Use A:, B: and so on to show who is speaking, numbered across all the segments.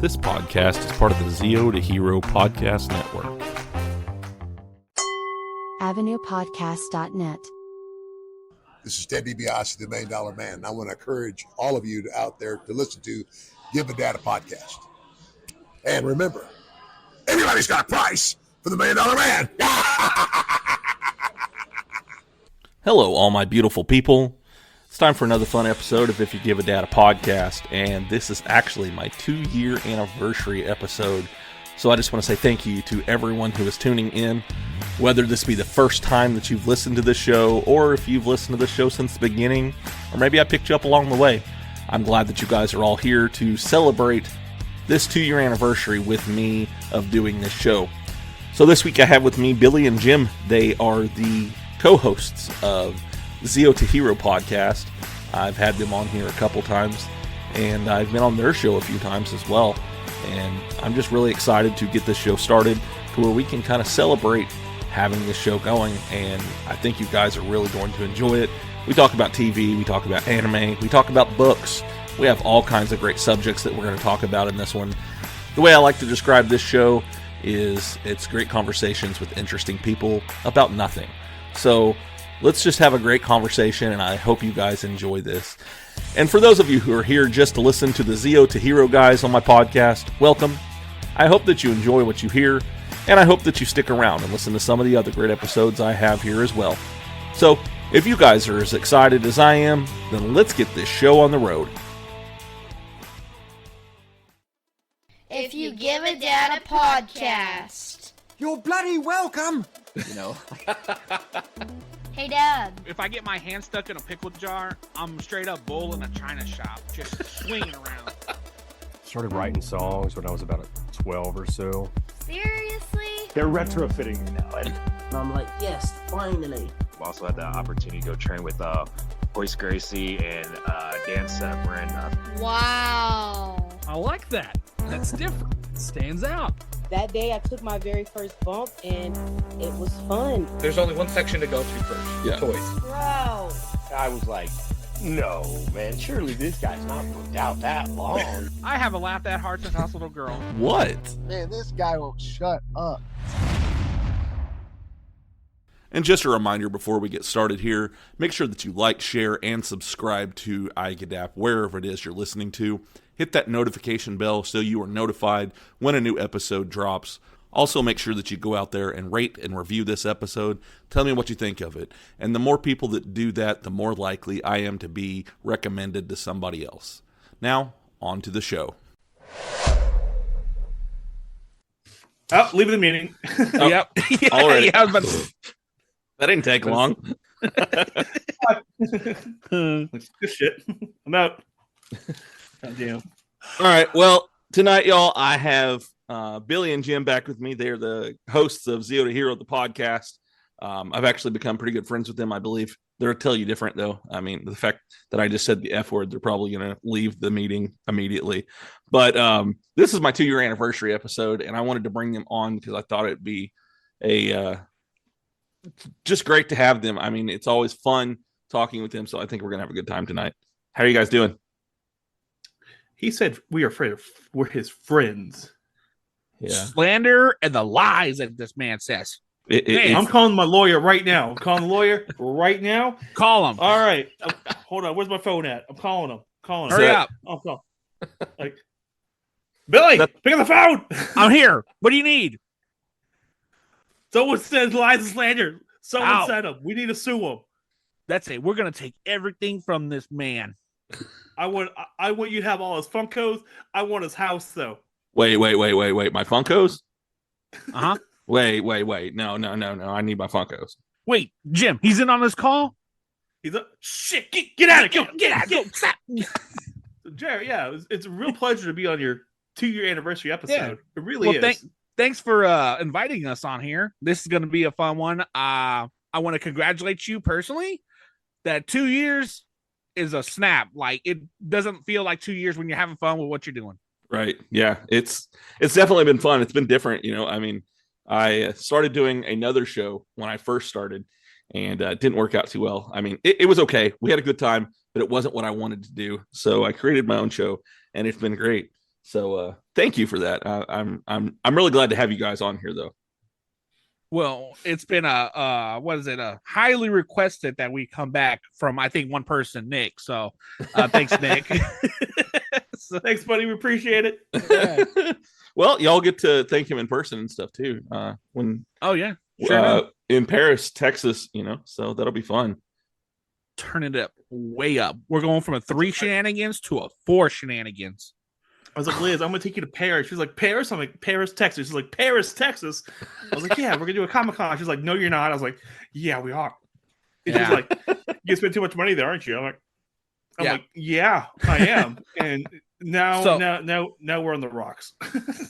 A: This podcast is part of the Zeo To Hero Podcast Network.
B: AvenuePodcast.net.
C: This is Ted DiBiase, the $1 Million Man. And I want to encourage all of you out there to listen to Give a Dad a Podcast. And remember, everybody's got a price for the $1 Million Man.
A: Hello, all my beautiful people. It's time for another fun episode of If You Give a Dad a Podcast, and this is actually my 2-year anniversary episode. So I just want to say thank you to everyone who is tuning in, whether this be the first time that you've listened to this show, or if you've listened to this show since the beginning, or maybe I picked you up along the way. I'm glad that you guys are all here to celebrate this 2-year anniversary with me of doing this show. So this week I have with me Billy and Jim. They are the co-hosts of Zeo To Hero Podcast. I've had them on here a couple times, and I've been on their show a few times as well. And I'm just really excited to get this show started to where we can kind of celebrate having this show going, and I think you guys are really going to enjoy it. We talk about TV, we talk about anime, we talk about books. We have all kinds of great subjects that we're going to talk about in this one. The way I like to describe this show is it's great conversations with interesting people about nothing. So let's just have a great conversation, and I hope you guys enjoy this. And for those of you who are here just to listen to the Zeo To Hero guys on my podcast, welcome. I hope that you enjoy what you hear, and I hope that you stick around and listen to some of the other great episodes I have here as well. So, if you guys are as excited as I am, then let's get this show on the road.
D: If You Give a Dad a Podcast.
E: You're bloody welcome!
F: You know.
D: Hey, Dad.
F: If I get my hand stuck in a pickle jar, I'm straight up bull in a china shop, just swinging around.
G: Started writing songs when I was about 12 or so.
D: Seriously?
H: They're retrofitting me now, and
I: I'm like, yes, finally.
H: I've also had the opportunity to go train with Hoist Gracie and Dan Severn.
D: Wow.
F: I like that. That's different. It stands out.
I: That day I took my very first bump and it was fun.
J: There's only one section to go through first.
A: Yeah.
J: Toys.
I: Bro.
E: I was like, no, man, surely this guy's not booked out that long.
F: I haven't laughed that hard since I was a little girl.
A: What?
C: Man, this guy won't shut up.
A: And just a reminder before we get started here, make sure that you like, share, and subscribe to iGadap wherever it is you're listening to. Hit that notification bell so you are notified when a new episode drops. Also, make sure that you go out there and rate and review this episode. Tell me what you think of it. And the more people that do that, the more likely I am to be recommended to somebody else. Now, on to the show.
E: Oh, leaving the meeting.
A: Oh,
F: Yep.
A: already.
F: Yeah, but
A: That didn't take long.
E: Good shit. I'm out. God damn.
A: All right. Well, tonight, y'all, I have Billy and Jim back with me. They're the hosts of Zeo To Hero, the podcast. I've actually become pretty good friends with them, I believe. They'll tell you different, though. I mean, the fact that I just said the F word, they're probably going to leave the meeting immediately. But this is my 2-year anniversary episode, and I wanted to bring them on because I thought it'd be just great to have them. I mean, it's always fun talking with them, so I think we're going to have a good time tonight. How are you guys doing?
E: He said we're his friends.
A: Yeah.
F: slander and the lies that this man says.
E: I'm calling my lawyer right now. I'm calling the lawyer right now.
F: Call him.
E: All right. Hold on. Where's my phone at? I'm calling him.
F: Hurry up.
E: I'm calling. Like, Billy, pick up the phone.
F: I'm here. What do you need?
E: Someone says lies and slander. Someone
F: Ow.
E: said him. We need to sue him.
F: That's it. We're going to take everything from this man.
E: I want you to have all his Funkos. I want his house though.
A: Wait. My Funkos?
F: Uh-huh.
A: Wait. No. I need my Funkos.
F: Wait, Jim, he's in on this call?
E: He's a shit. Get out of here.
F: Get out. Go. Stop.
E: Jerry, yeah, it's a real pleasure to be on your 2-year anniversary episode.
F: Yeah.
E: It really is.
F: Thanks for inviting us on here. This is going to be a fun one. I want to congratulate you personally. That 2 years is a snap. Like, it doesn't feel like 2 years when you're having fun with what you're doing.
A: Right. Yeah. It's definitely been fun. It's been different. You know, I mean, I started doing another show when I first started, and it didn't work out too well. I mean, it was okay. We had a good time, but it wasn't what I wanted to do. So I created my own show, and it's been great. So thank you for that. I'm really glad to have you guys on here, though.
F: Well, it's been a highly requested that we come back from, I think, one person, Nick. So thanks, Nick.
K: Thanks, buddy. We appreciate it.
F: Yeah.
A: Well, y'all get to thank him in person and stuff too. In Paris, Texas, so that'll be fun.
F: Turn it up, way up. We're going from a 3 shenanigans to a 4 shenanigans.
K: I was like, Liz, I'm gonna take you to Paris. She's like, Paris? I'm like, Paris, Texas. She's like, Paris, Texas. I was like, yeah, we're gonna do a Comic-Con. She's like, no, you're not. I was like, yeah, we are. And she's like, you spend too much money there, aren't you? I'm like, yeah, I am. And now we're on the rocks.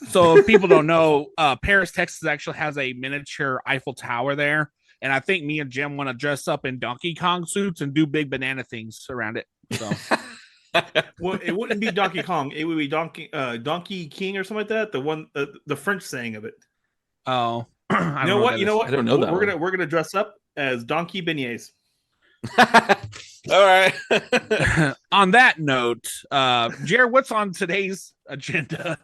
F: So if people don't know, Paris, Texas actually has a miniature Eiffel Tower there. And I think me and Jim want to dress up in Donkey Kong suits and do big banana things around it. So
K: well, it wouldn't be Donkey Kong. It would be Donkey King or something like that. The one, the French saying of it.
F: Oh,
K: you know what?
A: I don't know that.
K: We're gonna dress up as Donkey Beignets.
A: All right.
F: On that note, Jared, what's on today's agenda?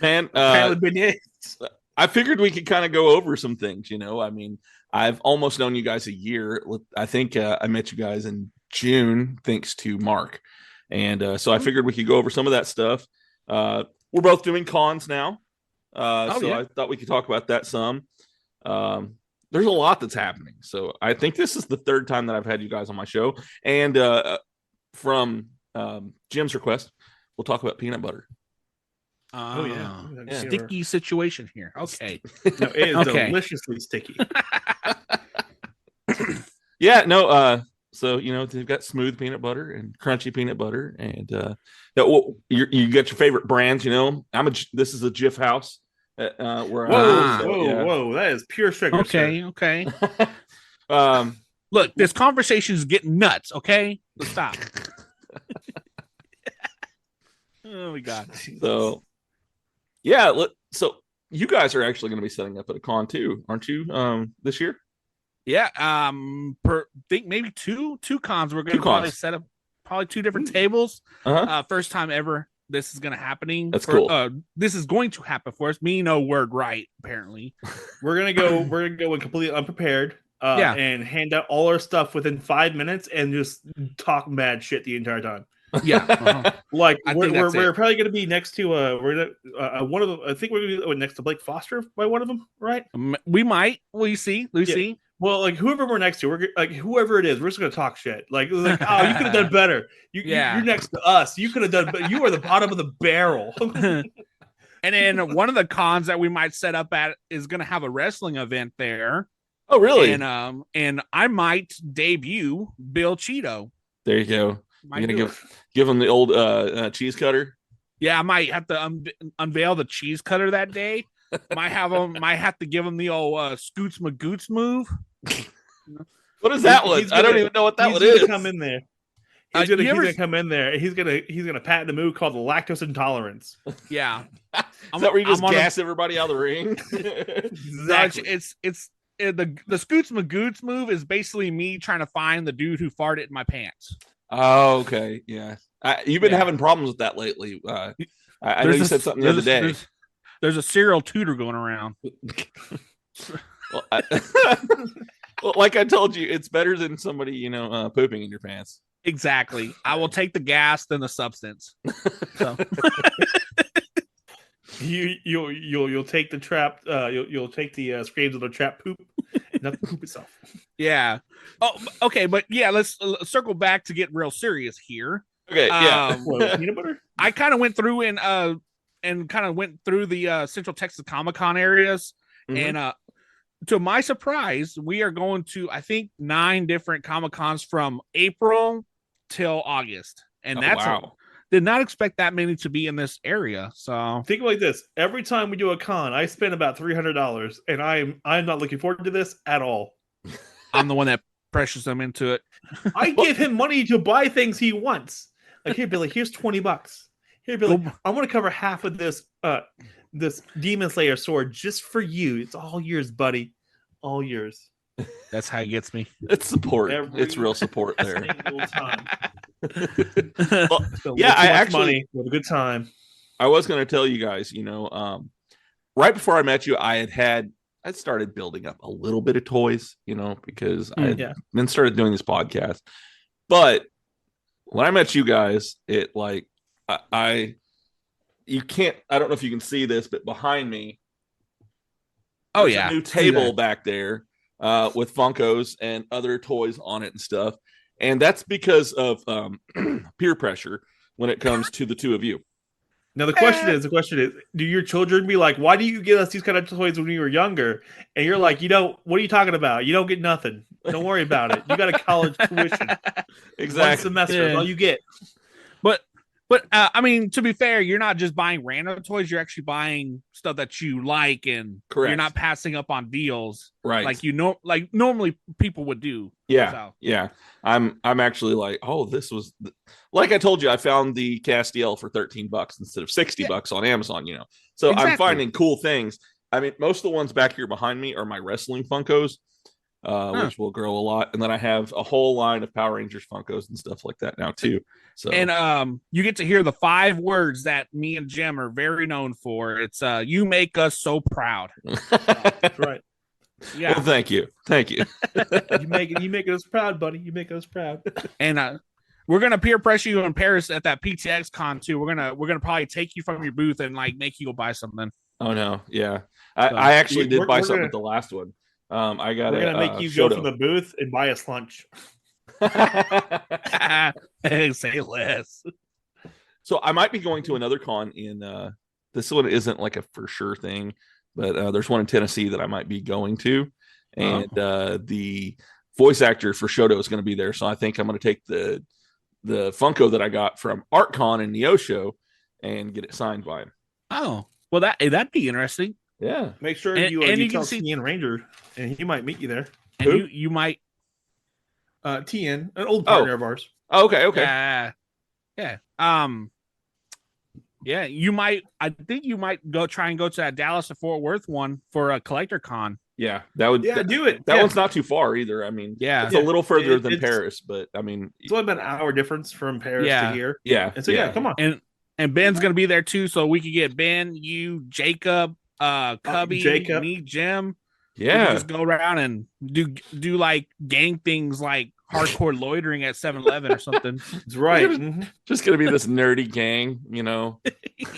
A: Man, I figured we could kind of go over some things. I mean, I've almost known you guys a year. I think I met you guys in June, thanks to Mark. And so I figured we could go over some of that stuff. We're both doing cons now. I thought we could talk about that some. There's a lot that's happening. So I think this is the 3rd time that I've had you guys on my show. And from Jim's request, we'll talk about peanut butter.
F: Sticky situation here. Okay.
K: No, it is deliciously sticky.
A: So they've got smooth peanut butter and crunchy peanut butter, and you get your favorite brands. This is a Jif house.
K: Whoa! That is pure sugar.
F: Okay. Look, this conversation is getting nuts. Okay, let's stop. Oh my god.
A: So you guys are actually going to be setting up at a con too, aren't you? This year?
F: Yeah. Think maybe two cons. We're going to probably set up 2 different tables. First time ever. This is going to happen.
A: That's cool.
F: This is going to happen for us. Me, no word right. Apparently,
K: we're gonna go in completely unprepared. And hand out all our stuff within 5 minutes and just talk mad shit the entire time.
F: Yeah,
K: like we're probably gonna be next to one of them. I think we're gonna be next to Blake Foster by one of them, right?
F: We might. We see.
K: Well, like whoever we're next to, we're like whoever it is, we're just gonna talk shit. Like oh, you could have done better. You're next to us. You could have done, but you are the bottom of the barrel.
F: And then one of the cons that we might set up at is gonna have a wrestling event there.
A: Oh, really?
F: And I might debut Bill Cheeto.
A: There you go. You're gonna give him the old cheese cutter.
F: Yeah, I might have to unveil the cheese cutter that day. Might have to give him the old Scoots Magoots move.
A: What is that one? I don't even know what that one is.
K: Come in there. He's gonna come in there. He's gonna patent a move called the lactose intolerance.
F: Yeah,
A: is that where you just gas everybody out of the ring?
K: Exactly.
F: It's the Scoots Magoots move is basically me trying to find the dude who farted in my pants.
A: Oh, okay, yeah. You've been having problems with that lately. I know you said something the other day.
F: There's a serial tutor going around.
A: Well, like I told you, it's better than somebody pooping in your pants.
F: Exactly. I will take the gas than the substance. So.
K: You'll take the trap. You'll take the screams of the trap poop, and not the poop itself.
F: Yeah. Oh, okay, but yeah, let's circle back to get real serious here.
A: Okay. Yeah.
K: Peanut butter.
F: I kind of went through and kind of went through the Central Texas Comic-Con areas, and to my surprise, we are going to, I think, 9 different Comic-Cons from April till August, and did not expect that many to be in this area. So
K: think like this: every time we do a con, I spend about $300, and I'm not looking forward to this at all.
F: I'm the one that pressures them into it.
K: I give him money to buy things he wants. Like, here, Billy, here's $20. Here, Billy, I want to cover half of this this Demon Slayer sword just for you. It's all yours, buddy. All yours.
F: That's how he gets me.
A: It's support. It's real support there.
K: Time.
A: Well, yeah, I actually
K: money with a good time.
A: I was going to tell you guys, right before I met you, I'd started building up a little bit of toys, because I had then started doing this podcast. But when I met you guys, it like you can't. I don't know if you can see this, but behind me, there's a new table back there with Funkos and other toys on it and stuff, and that's because of peer pressure when it comes to the two of you.
K: Now the question is, do your children be like, why do you give us these kind of toys when you were younger? And you're like, what are you talking about? You don't get nothing. Don't worry about it. You got a college tuition.
A: Exactly.
K: One semester is all you get.
F: But I mean, to be fair, you're not just buying random toys. You're actually buying stuff that you like, and
A: Correct.
F: You're not passing up on deals,
A: right?
F: Like normally people would do.
A: Yeah,
F: so.
A: Yeah. I'm actually like, this was like I told you, I found the Castiel for $13 instead of $60 on Amazon. So exactly. I'm finding cool things. I mean, most of the ones back here behind me are my wrestling Funkos. Which will grow a lot, and then I have a whole line of Power Rangers Funkos and stuff like that now too. So,
F: and you get to hear the 5 words that me and Jim are very known for. It's "You make us so proud."
K: That's right.
F: Yeah.
A: Well, thank you.
K: You make us proud, buddy. You make us proud.
F: And we're gonna peer pressure you in Paris at that PTX con too. We're gonna probably take you from your booth and like make you go buy something.
A: Oh no, yeah. I actually did buy something at the last one. We're
K: gonna make you go from the booth and buy us lunch.
F: Say less.
A: So I might be going to another con in this one isn't like a for sure thing, but there's one in Tennessee that I might be going to, and the voice actor for Shoto is going to be there. So I think I'm going to take the Funko that I got from ArtCon in Neosho and get it signed by him.
F: Oh, well that'd be interesting.
A: Yeah,
K: make sure you tell TN Ranger, and he might meet you there.
F: And you might
K: TN, an old partner of ours.
A: Oh, okay.
F: Yeah. Yeah, you might. I think you might try and go to that Dallas or Fort Worth one for a collector con.
A: Yeah, that would.
K: Yeah, do it.
A: That one's not too far either. I mean, it's a little further than Paris, but I mean,
K: it's only about an hour difference from Paris to here.
A: Yeah,
K: and so come on.
F: And Ben's gonna be there too, so we could get Ben, you, Jacob, Cubby,
K: Jacob,
F: me, Jim.
A: Yeah,
F: just go around and do like gang things like hardcore loitering at 7-Eleven or something.
K: That's right.
A: Just gonna be this nerdy gang,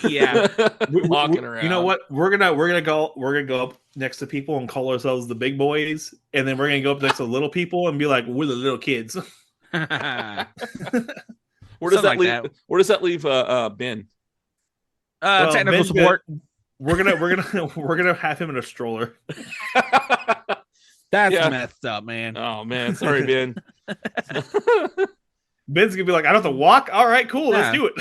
F: Yeah,
A: walking around.
K: You know what? We're gonna go up next to people and call ourselves the big boys, and then we're gonna go up next to little people and be like, we're the little kids.
A: Where does that leave? Where does that leave Ben?
F: Technical support.
K: We're gonna have him in a stroller.
F: That's messed up, man.
A: Oh man, sorry, Ben.
K: Ben's gonna be like, I don't have to walk. All right, cool, let's do
F: it.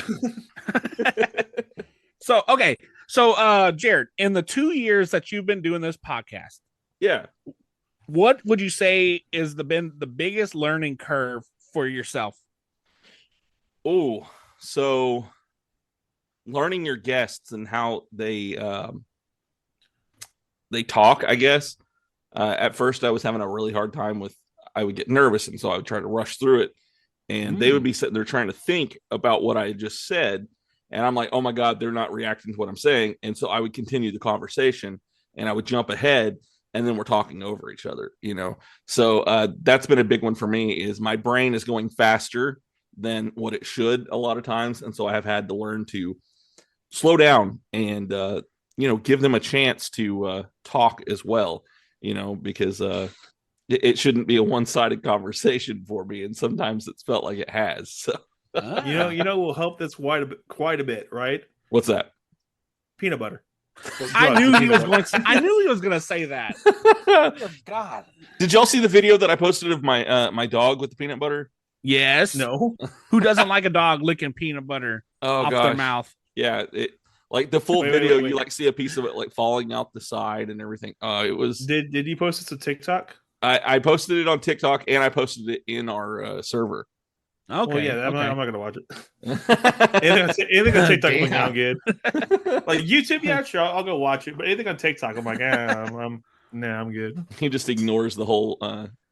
F: So Jared, in the 2 years that you've been doing this podcast, what would you say is been the biggest learning curve for yourself?
A: Oh, so learning your guests and how they talk, I guess. At first I was having a really hard time I would get nervous, and so I would try to rush through it, and they would be sitting there trying to think about what I just said, and I'm like, oh my God, they're not reacting to what I'm saying. And so I would continue the conversation, and I would jump ahead, and then we're talking over each other, So that's been a big one for me, is my brain is going faster than what it should a lot of times. And so I have had to learn to slow down and, give them a chance to talk as well, because it shouldn't be a one-sided conversation for me. And sometimes it's felt like it has. So.
K: Will help this quite a bit, right?
A: What's that?
K: Peanut butter.
F: I knew he was going to say that. Oh, God.
A: Did y'all see the video that I posted of my dog with the peanut butter?
F: Yes.
K: No.
F: Who doesn't like a dog licking peanut butter off their mouth?
A: Yeah. Like the full video, you like see a piece of it like falling out the side and everything. It was.
K: Did you post it to TikTok?
A: I posted it on TikTok, and I posted it in our server.
F: Okay.
K: Well, yeah, I'm not gonna watch it. anything on TikTok doesn't sound good. Like YouTube, yeah, sure, I'll go watch it. But anything on TikTok, I'm like, I'm good.
A: He just ignores the whole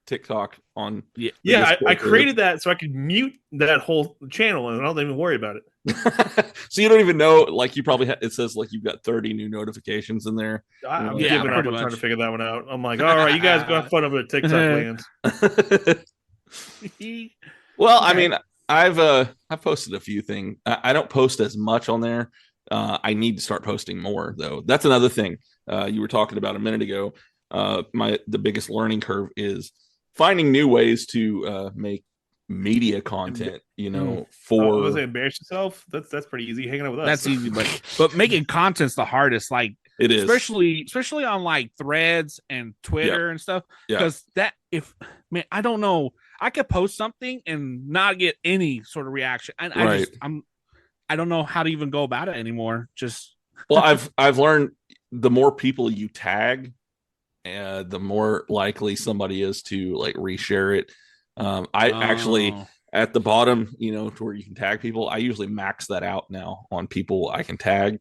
A: TikTok on.
K: Yeah, I created that so I could mute that whole channel and I don't even worry about it.
A: So you don't even know, like you probably it says like you've got 30 new notifications in there.
K: I'm giving up. I'm trying to figure that one out. I'm like, all right, you guys go have fun over at TikTok lands.
A: Well, I mean, I've posted a few things. I don't post as much on there. I need to start posting more though. That's another thing you were talking about a minute ago. The biggest learning curve is finding new ways to make media content, for
K: embarrass yourself. That's pretty easy. Hanging out with us.
F: That's easy, but making content's the hardest. Like
A: it is,
F: especially on like Threads and Twitter and stuff. Because I don't know, I could post something and not get any sort of reaction. And I don't know how to even go about it anymore.
A: Well, I've learned the more people you tag, the more likely somebody is to like reshare it. Actually at the bottom, to where you can tag people, I usually max that out now on people I can tag.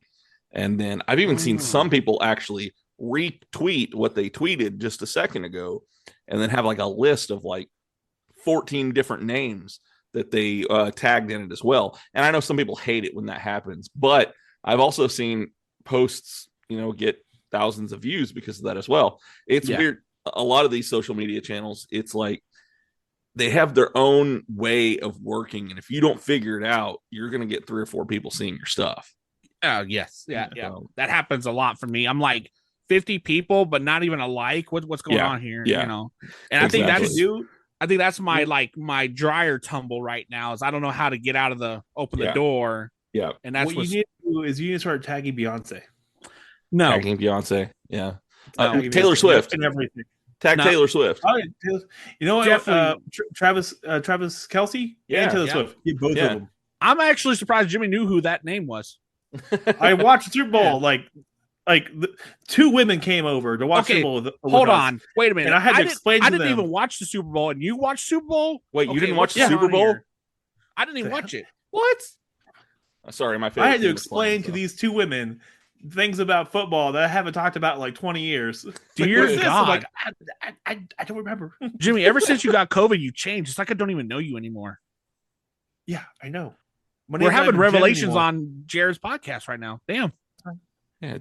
A: And then I've even seen some people actually retweet what they tweeted just a second ago and then have like a list of like 14 different names that they tagged in it as well. And I know some people hate it when that happens, but I've also seen posts, get thousands of views because of that as well. It's weird. A lot of these social media channels, it's like they have their own way of working. And if you don't figure it out, you're going to get 3 or 4 people seeing your stuff.
F: Oh, yes. Yeah. That happens a lot for me. I'm like 50 people, but not even a like. What's going on here? And exactly. I think that's my dryer tumble right now is I don't know how to get out of the door.
A: Yeah.
K: And that's what you need to do is you need to start tagging Beyonce.
F: No.
A: Tagging Beyonce. Yeah. Taylor Swift.
K: And everything.
A: Tag Taylor Swift.
K: Oh, yeah. You know what? Travis Kelsey and Taylor Swift. Both of them.
F: I'm actually surprised Jimmy knew who that name was.
K: I watched Super Bowl. Like 2 women came over to watch Super Bowl.
F: Hold on. Wait a minute.
K: And I had to explain to them.
F: I didn't even watch the Super Bowl, and you watched Super Bowl?
A: Wait, you didn't watch the Super Bowl?
F: Here? I didn't even watch it.
A: What? Sorry, my favorite.
K: I had to explain to these 2 women things about football that I haven't talked about in like 20 years.
F: Dear God.
K: I don't remember.
F: Jimmy, ever since you got COVID, you changed. It's like I don't even know you anymore.
K: Yeah, I know.
F: We're having revelations on Jared's podcast right now. Damn.
A: Yeah,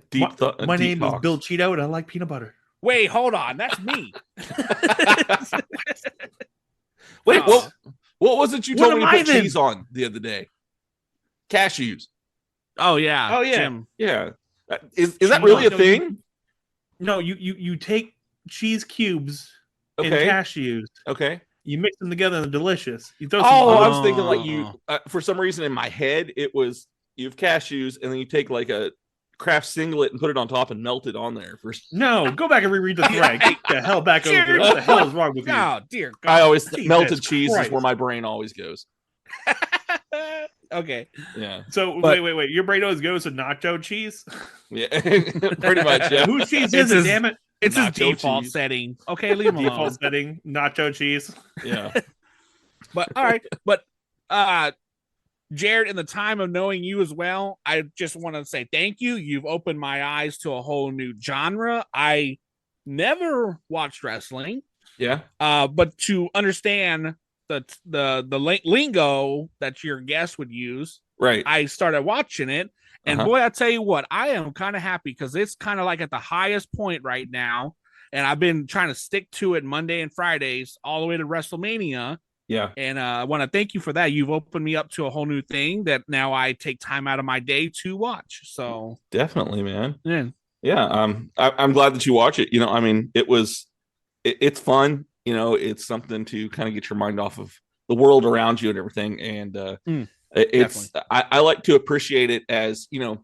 K: my name is Bill Cheeto, and I like peanut butter.
F: Wait, hold on. That's me.
A: Wait, what was it you told me to put cheese on the other day? Cashews.
F: Oh, yeah.
K: Oh, yeah.
F: Jim.
A: Yeah. Is that really a thing?
K: No, you take cheese cubes and cashews.
A: Okay.
K: You mix them together and they're delicious. You throw
A: I was thinking like you, for some reason in my head, it was you have cashews and then you take like a Kraft singlet and put it on top and melt it on there.
K: No, go back and reread the thread. Get the hell back over here. What the hell is wrong with you?
F: Oh, dear God.
A: I always melted cheese is where my brain always goes.
F: Okay.
A: Yeah.
K: So wait. Your brain always goes to nacho cheese?
A: Yeah. Pretty much. Yeah.
K: Whose cheese is it? Damn it.
F: It's his default setting. Okay, leave him alone.
K: Default setting, nacho cheese.
A: Yeah.
F: But all right. But Jared, in the time of knowing you as well, I just want to say thank you. You've opened my eyes to a whole new genre. I never watched wrestling.
A: Yeah.
F: But to understand the lingo that your guest would use,
A: right?
F: I started watching it, and boy, I tell you what, I am kind of happy because it's kind of like at the highest point right now, and I've been trying to stick to it Monday and Fridays all the way to WrestleMania.
A: Yeah,
F: and I want to thank you for that. You've opened me up to a whole new thing that now I take time out of my day to watch. So
A: definitely, man.
F: Yeah.
A: I'm glad that you watch it. I mean, it's fun. It's something to kind of get your mind off of the world around you and everything. And I like to appreciate it as, a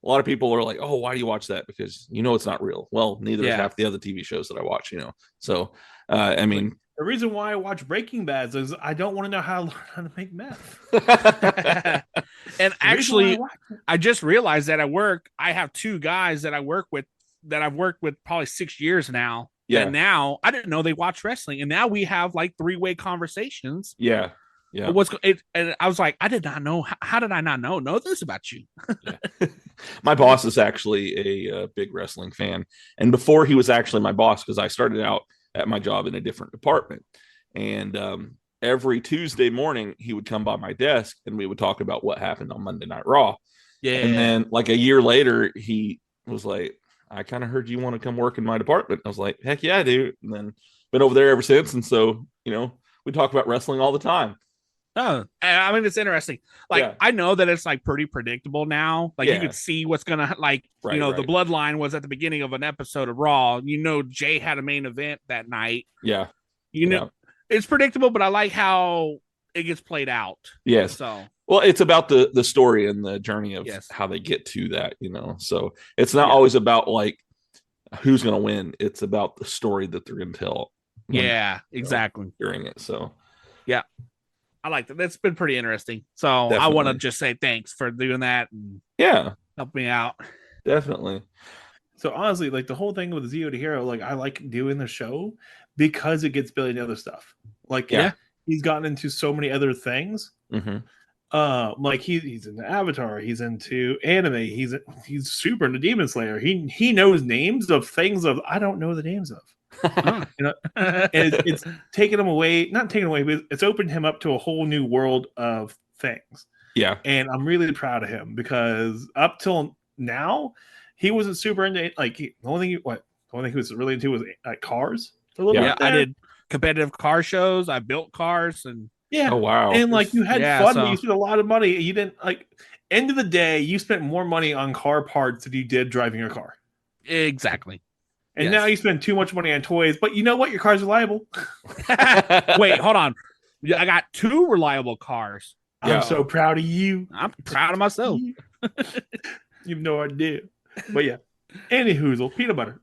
A: lot of people are like, oh, why do you watch that? Because it's not real. Well, neither is half the other TV shows that I watch, So, I mean,
K: the reason why I watch Breaking Bad is I don't want to know how to learn how to make meth.
F: And actually, I just realized that at work, I have 2 guys that I work with that I've worked with probably 6 years now. Yeah. And now I didn't know they watch wrestling, and now we have like 3-way conversations.
A: Yeah. Yeah.
F: And I was like, I did not know. How did I not know this about you?
A: My boss is actually a big wrestling fan, and before he was actually my boss, because I started out at my job in a different department. And every Tuesday morning, he would come by my desk and we would talk about what happened on Monday Night Raw.
F: Yeah.
A: And then like a year later, he was like, I kind of heard you want to come work in my department. I was like, heck yeah, dude. And then been over there ever since. And so, we talk about wrestling all the time.
F: Oh, I mean, it's interesting. Like, I know that it's like pretty predictable now. Like, you could see what's going to, like, the bloodline was at the beginning of an episode of Raw. Jay had a main event that night.
A: Yeah.
F: It's predictable, but I like how it gets played out.
A: Yes.
F: So,
A: well, it's about the story and the journey of how they get to that, So it's not always about like who's going to win. It's about the story that they're going to tell.
F: Exactly.
A: During it. So,
F: yeah, I like that. That's been pretty interesting. So definitely. I want to just say thanks for doing that. And help me out.
A: Definitely.
K: So honestly, like the whole thing with Zeo To Hero, like I like doing the show because it gets Billy into other stuff. Like, he's gotten into so many other things.
A: Mm-hmm.
K: Like he's into Avatar, he's into anime, he's super into Demon Slayer. He knows names of things of I don't know the names of. And it's taken him away, not taken away, but it's opened him up to a whole new world of things.
A: Yeah.
K: And I'm really proud of him because up till now, he wasn't super into like the only thing he was really into was cars. A little bit.
F: I did competitive car shows. I built cars and
A: oh wow.
K: And like you had fun, but you spent a lot of money. You didn't like end of the day, you spent more money on car parts than you did driving your car.
F: Exactly.
K: And now you spend too much money on toys, but you know what? Your car's reliable.
F: Wait, hold on. I got 2 reliable cars.
K: I'm so proud of you.
F: I'm proud of myself.
K: You have no idea. But yeah. Any hoozle, peanut butter.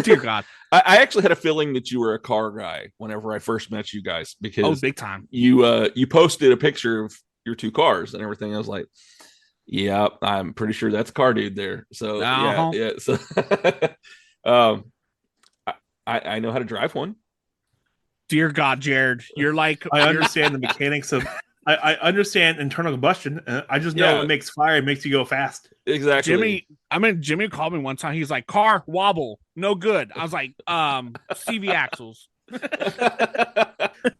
F: Dear God.
A: I actually had a feeling that you were a car guy whenever I first met you guys because
F: big time.
A: You posted a picture of your 2 cars and everything. I was like, yeah, I'm pretty sure that's car dude there. So yeah. So I know how to drive one.
F: Dear God, Jared, you're like
K: I understand the mechanics of I understand internal combustion. I just know it makes fire. It makes you go fast.
A: Exactly.
F: Jimmy called me one time. He's like, car wobble, no good. I was like, CV axles.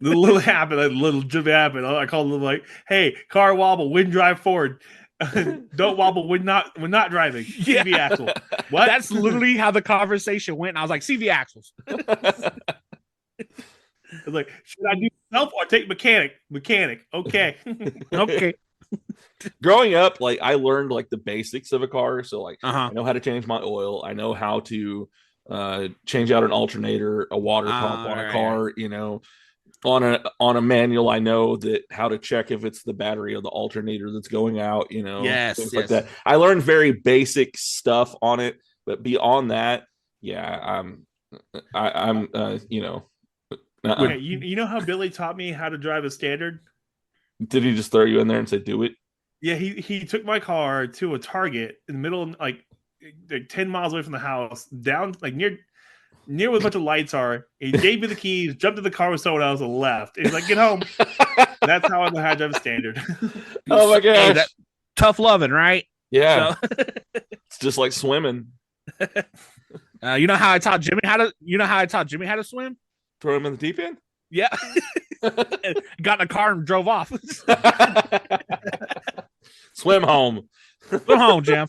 K: Little Jimmy happened. I called him like, hey, car wobble, wind drive forward. Don't wobble when not driving. CV axle. What?
F: That's literally how the conversation went. And I was like, CV axles.
K: It's like, should I do self or take mechanic? Okay.
F: Okay.
A: Growing up, like I learned like the basics of a car. So like I know how to change my oil. I know how to change out an alternator, a water pump on a car, on a manual. I know that how to check if it's the battery of the alternator that's going out, things like that. I learned very basic stuff on it, but beyond that, I'm
K: Okay, you know how Billy taught me how to drive a standard?
A: Did he just throw you in there and say, do it?
K: Yeah, he took my car to a Target in the middle, like 10 miles away from the house, down like near where a bunch of lights are. He gave me the keys, jumped in the car with someone else, and left. And he's like, get home. That's how I know how to drive a standard.
A: Oh my gosh.
F: Hey, tough loving, right?
A: Yeah. So. It's just like swimming.
F: You know how I taught Jimmy how to swim?
A: Throw him in the deep end?
F: Yeah. Got in a car and drove off.
A: Swim home.
F: Swim home, Jim.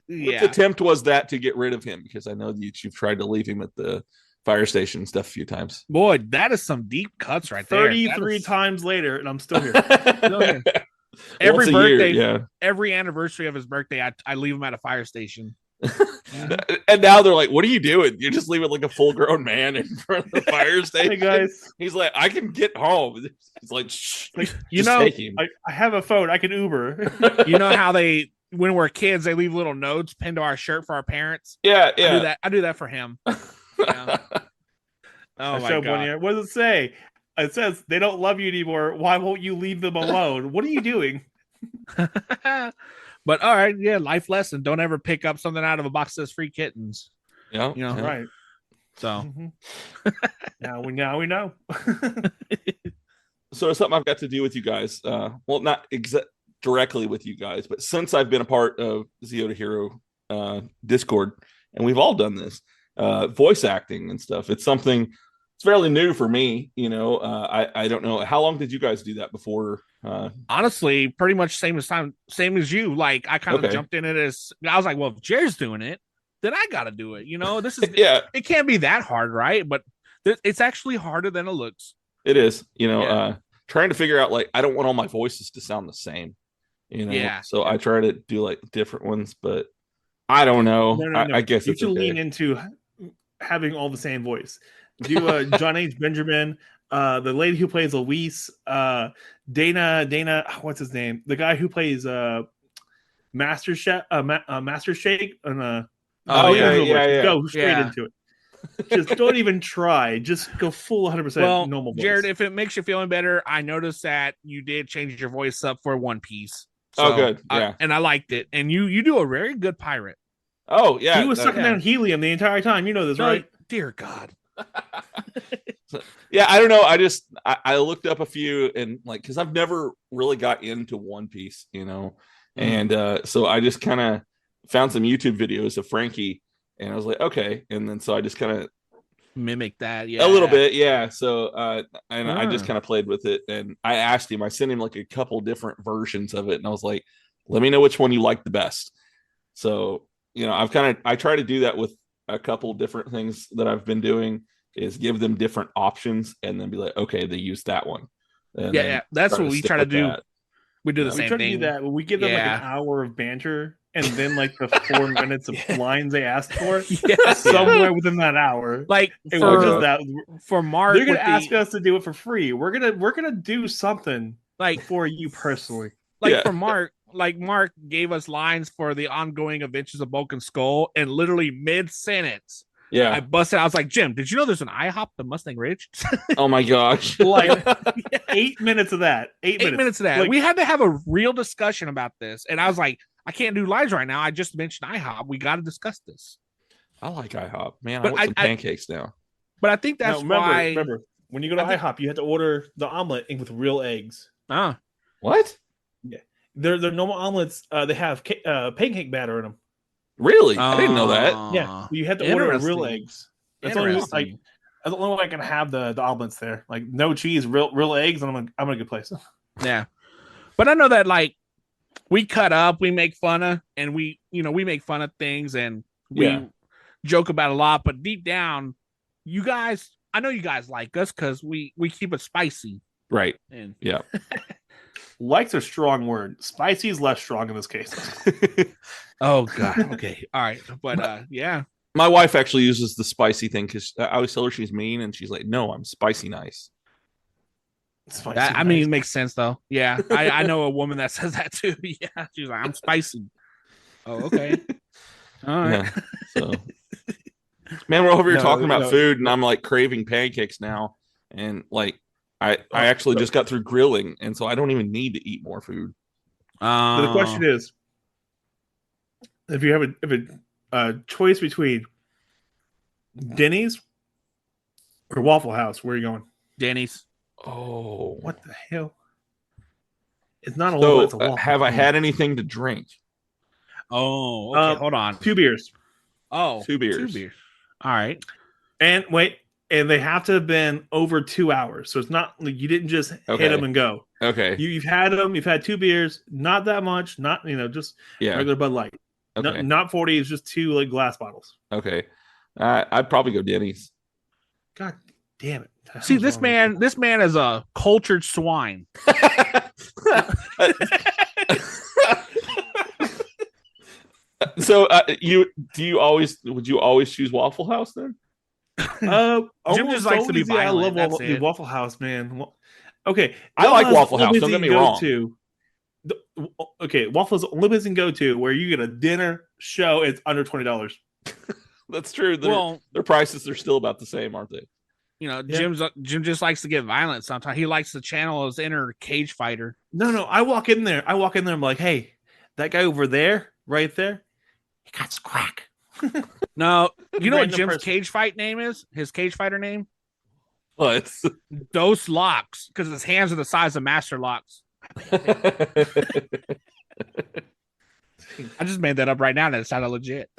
A: The attempt was that to get rid of him because I know that you've tried to leave him at the fire station and stuff a few times.
F: Boy, that is some deep cuts right
K: 33 times later, and I'm still here.
F: Every birthday, every anniversary of his birthday, I leave him at a fire station.
A: And now they're like, what are you doing? You're just leaving like a full-grown man in front of the fire station.
K: Hey guys,
A: he's like, I can get home. He's like, shh,
K: take him. I have a phone. I can Uber.
F: You know how when we're kids, they leave little notes pinned to our shirt for our parents.
A: Yeah.
F: I do that for him. Yeah. Oh my God.
K: What does it say? It says they don't love you anymore. Why won't you leave them alone? What are you doing?
F: But all right, life lesson. Don't ever pick up something out of a box that says free kittens.
A: Yeah.
K: Right.
F: So
K: now we know.
A: So it's something I've got to do with you guys. Well, not directly with you guys, but since I've been a part of Zeo To Hero Discord, and we've all done this, voice acting and stuff. It's something it's fairly new for me. I don't know how long did you guys do that before?
F: Honestly, pretty much same as you. Like I kind of jumped in it as I was like, well, if Jared's doing it, then I got to do it. This is It can't be that hard, right? But it's actually harder than it looks.
A: It is. Trying to figure out like I don't want all my voices to sound the same. So I try to do like different ones, but I don't know. No. I guess
K: you should lean into having all the same voice. Do John H. Benjamin, the lady who plays Luis, Dana, what's his name? The guy who plays Master Shake, and go straight into it. Just don't even try. Just go full 100% normal voice.
F: Jared, if it makes you feeling better, I noticed that you did change your voice up for One Piece. So,
A: good. Yeah.
F: And I liked it. And you do a very good pirate.
A: Oh, yeah.
K: He was sucking down helium the entire time. You know this, right?
F: Dear God.
A: Yeah, I don't know. I looked up a few and like because I've never really got into One Piece, and so I just kind of found some YouTube videos of Frankie, and I was like, okay, and then so I just kind of
F: mimic that,
A: a little bit, yeah. So I just kind of played with it, and I asked him. I sent him like a couple different versions of it, and I was like, let me know which one you like the best. So I try to do that with a couple different things that I've been doing. Is give them different options and then be like, okay, they use that one.
F: And that's what we try to do. That. We do the same thing. We try to do
K: that. We give them like an hour of banter and then like the 4 minutes of lines they asked for somewhere within that hour.
F: Like for Mark,
K: they're gonna ask us to do it for free. We're gonna do something like for you personally.
F: Like for Mark, Mark gave us lines for the ongoing adventures of Bulk and Skull, and literally mid-sentence.
A: Yeah,
F: I busted. I was like, Jim, did you know there's an IHOP in Mustang Ridge?
A: Oh my gosh!
K: Like 8 minutes of that. 8
F: minutes of that. Like, we had to have a real discussion about this, and I was like, I can't do lives right now. I just mentioned IHOP. We got to discuss this.
A: I like IHOP, man. I want some pancakes now.
F: But I think that's why.
K: Remember, when you go to IHOP, you have to order the omelet with real eggs.
A: What?
K: Yeah, they're normal omelets. They have pancake batter in them.
A: Really? I didn't know that.
K: Yeah, you have to order real eggs. That's the only way I can have the omelets there. Like no cheese, real eggs, and I'm in a good place.
F: Yeah, but I know that like we cut up, we make fun of, and we make fun of things, and we joke about a lot. But deep down, you guys, I know you guys like us because we keep it spicy,
A: right?
F: And
K: Like's a strong word. Spicy is less strong in this case.
F: Oh God. Okay. All right. But yeah.
A: My wife actually uses the spicy thing because I always tell her she's mean, and she's like, "No, I'm spicy nice."
F: I mean, it makes sense though. Yeah, I know a woman that says that too. Yeah, she's like, "I'm spicy." Oh, okay. All right.
A: Yeah, so, man, we're over here talking about food, and I'm like craving pancakes now, and like I actually just got through grilling, and so I don't even need to eat more food.
K: So the question is, if you have a choice between Denny's or Waffle House, where are you going?
F: Denny's.
A: Oh,
K: what the hell? It's not a
A: Waffle.
K: It's a Waffle.
A: Have I had anything to drink?
F: Oh, okay. Hold on.
K: 2 beers.
F: Oh,
A: 2 beers.
F: 2 beers. All right.
K: And wait, and they have to have been over 2 hours. So it's not like you didn't just hit them and go.
A: Okay.
K: You've had them. You've had 2 beers. Not that much. Not just regular Bud Light.
A: Okay.
K: Not 40. It's just 2 like glass bottles.
A: Okay. I'd probably go Denny's.
K: God damn it!
F: See, this man is a cultured swine.
A: So would you always choose Waffle House then?
F: Jim just likes to be violent.
K: I love the Waffle House, man. Okay,
A: I like Waffle House. Don't get me wrong.
K: Waffle House only place you can go to where you get a dinner show. It's under $20.
A: That's true. Their prices are still about the same, aren't they?
F: Jim just likes to get violent sometimes. He likes to channel his inner cage fighter.
K: No. I walk in there. I'm like, hey, that guy over there, right there, he got some crack.
F: No, you know what Jim's cage fight name is? His cage fighter name?
A: What?
F: Dos Locks, because his hands are the size of Master Locks. I just made that up right now and it sounded legit.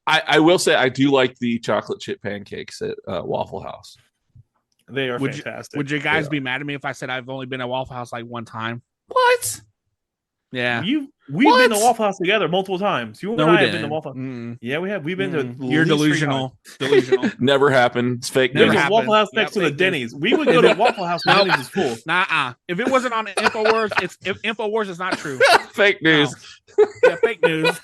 A: I will say I do like the chocolate chip pancakes at Waffle House.
K: They are fantastic.
F: Would you guys be mad at me if I said I've only been at Waffle House like one time?
A: What?
F: Yeah.
K: We've been to Waffle House together multiple times. You and I have been to Waffle House.
F: Mm-mm.
K: Yeah, we have. We've been to.
F: You're delusional. Delusional.
A: Never happened. It's fake
K: There's
A: news.
K: a Waffle House next to the Denny's. We would go to Waffle House when Denny's is full.
F: Nah. If it wasn't on InfoWars, if InfoWars is not true.
A: Fake news.
F: No. Yeah, fake news.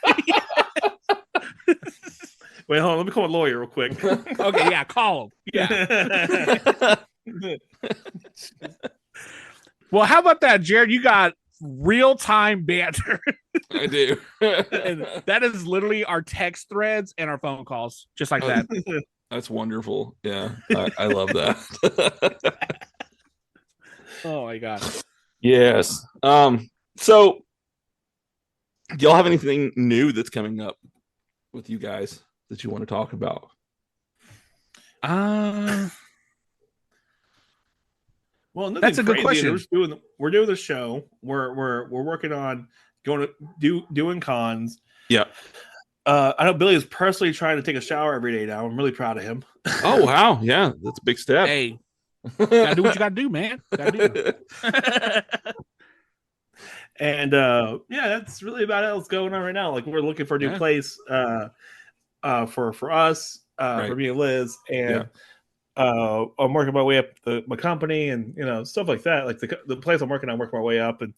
K: Wait, hold on. Let me call a lawyer real quick.
F: Okay, yeah, call him. Yeah. Well, how about that, Jared? You got real-time banter.
A: I do.
F: And that is literally our text threads and our phone calls, just like that.
A: That's wonderful. Yeah, I love that.
F: Oh my god.
A: Yes. So, do y'all have anything new that's coming up with you guys that you want to talk about?
K: Well,
F: that's a good question.
K: We're doing the show. We're working on going to doing cons.
A: Yeah.
K: I know Billy is personally trying to take a shower every day now. I'm really proud of him.
A: Oh wow, yeah, that's a big step.
F: Hey, gotta do what you gotta do, man. Gotta do.
K: And yeah, that's really about what's going on right now. Like we're looking for a new place for us, for me and Liz, and I'm working my way up my company, and stuff like that. Like the place I'm working on, working my way up, and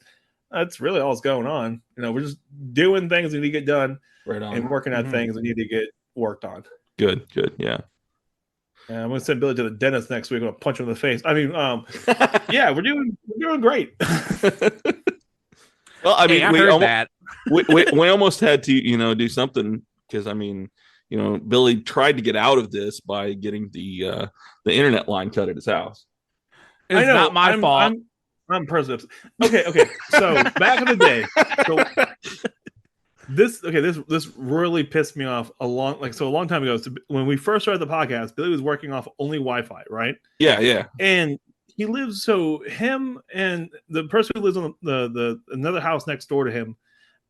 K: that's really all that's going on. We're just doing things that need to get done,
A: right on,
K: and working on things that need to get worked on.
A: Good, yeah.
K: And I'm gonna send Billy to the dentist next week. I'm gonna punch him in the face. I mean, yeah, we're doing great.
A: Well, I mean, we almost had to, do something because I mean, Billy tried to get out of this by getting the internet line cut at his house.
F: It's not my fault.
K: I'm president. Okay. So back in the day, this really pissed me off a long time ago. So when we first started the podcast, Billy was working off only Wi-Fi, right?
A: Yeah.
K: And he lives, so him and the person who lives on the another house next door to him,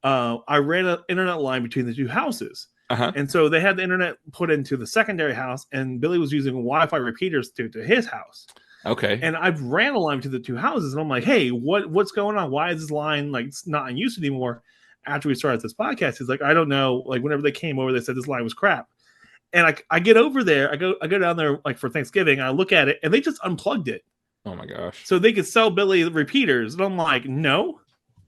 K: I ran an internet line between the two houses.
A: Uh-huh.
K: And so they had the internet put into the secondary house, and Billy was using Wi-Fi repeaters to his house.
A: Okay.
K: And I've ran a line to the two houses, and I'm like, hey, what's going on? Why is this line not in use anymore? After we started this podcast, he's like, I don't know. Like whenever they came over, they said this line was crap. And I get over there, I go down there like for Thanksgiving, and I look at it, and they just unplugged it.
A: Oh my gosh. So
K: they could sell Billy the repeaters. And I'm like, no.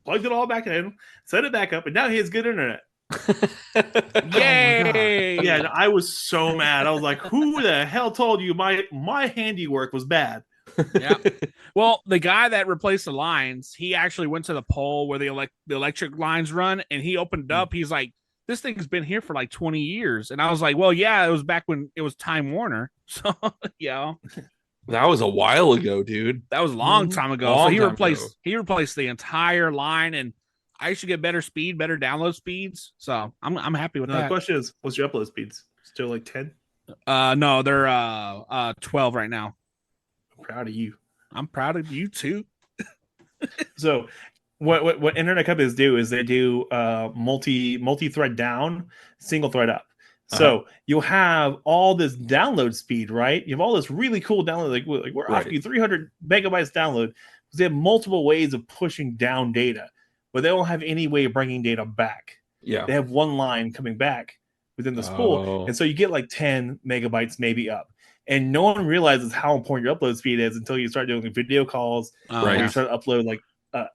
K: Plugged it all back in, set it back up, and now he has good internet.
F: Yay!
K: Oh, yeah, I was so mad. I was like, who the hell told you my handiwork was bad?
F: Yeah. Well, the guy that replaced the lines, he actually went to the pole where the electric lines run, and he opened it up. He's like, this thing's been here for like 20 years. And I was like, well, yeah, it was back when it was Time Warner. So, yeah.
A: That was a while ago, dude.
F: That was a long time ago. So he replaced the entire line, and I used to get better speed, better download speeds. So I'm happy with that.
K: The question is, what's your upload speeds? Still like 10?
F: No, they're 12 right now.
K: I'm proud of you.
F: I'm proud of you too.
K: So what internet companies do is they do multi-thread down, single thread up. So you'll have all this download speed, right? You have all this really cool download. Like we're offering you 300 megabytes download because they have multiple ways of pushing down data, but they don't have any way of bringing data back.
A: Yeah,
K: they have one line coming back within this pool, and so you get like 10 megabytes maybe up. And no one realizes how important your upload speed is until you start doing video calls, or you start to upload like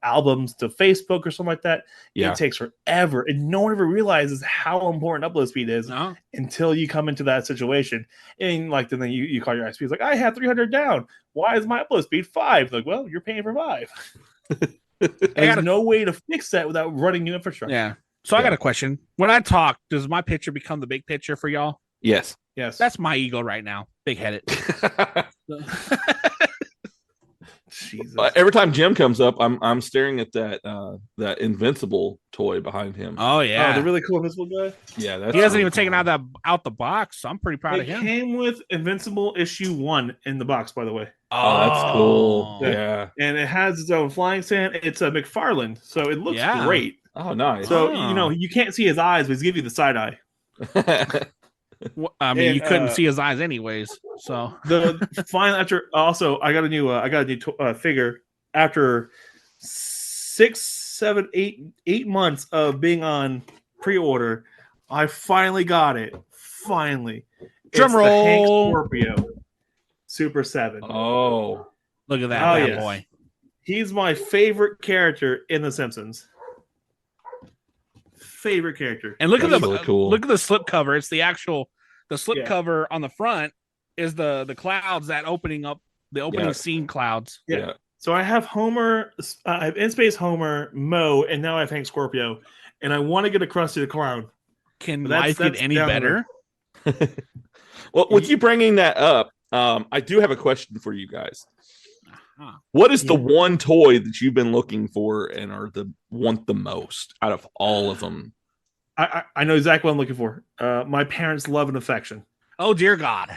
K: albums to Facebook or something like that. Yeah. It takes forever, and no one ever realizes how important upload speed is until you come into that situation. And like then you call your ISP, it's like, I have 300 down. Why is my upload speed 5? Like, well, you're paying for 5. There's no way to fix that without running new infrastructure.
F: Yeah. So I got a question. When I talk, does my picture become the big picture for y'all?
A: Yes.
F: That's my ego right now. Big headed.
K: Jesus.
A: Every time Jim comes up, I'm staring at that Invincible toy behind him.
F: Oh yeah,
K: the really cool Invincible guy.
A: Yeah,
F: he hasn't even taken out the box. So I'm pretty proud of him.
K: It came with Invincible issue 1 in the box, by the way.
A: Oh, that's cool. Yeah,
K: and it has its own flying stand. It's a McFarlane, so it looks great.
A: Oh, nice.
K: So you can't see his eyes, but he's giving you the side eye.
F: I mean,
K: And,
F: you couldn't see his eyes anyways. So
K: the final after also I got a new figure after 6, 7, 8 months of being on pre-order. I finally got it. Finally,
F: Drum
K: it's
F: roll.
K: the Hank Scorpio Super 7.
A: Oh,
F: look at that bad boy.
K: He's my favorite character in The Simpsons. Favorite character.
F: And look at
A: really cool.
F: Look at the slip cover. It's the slip cover on the front is the clouds that opening scene clouds.
K: Yeah. So I have Homer, I have In Space Homer, Mo, and now I have Hank Scorpio, and I want to get a Krusty the Clown.
F: Can life get any better?
A: Well, with you bringing that up, I do have a question for you guys. What is the one toy that you've been looking for and want the most out of all of them?
K: I know exactly what I'm looking for. My parents' love and affection.
F: Oh dear God!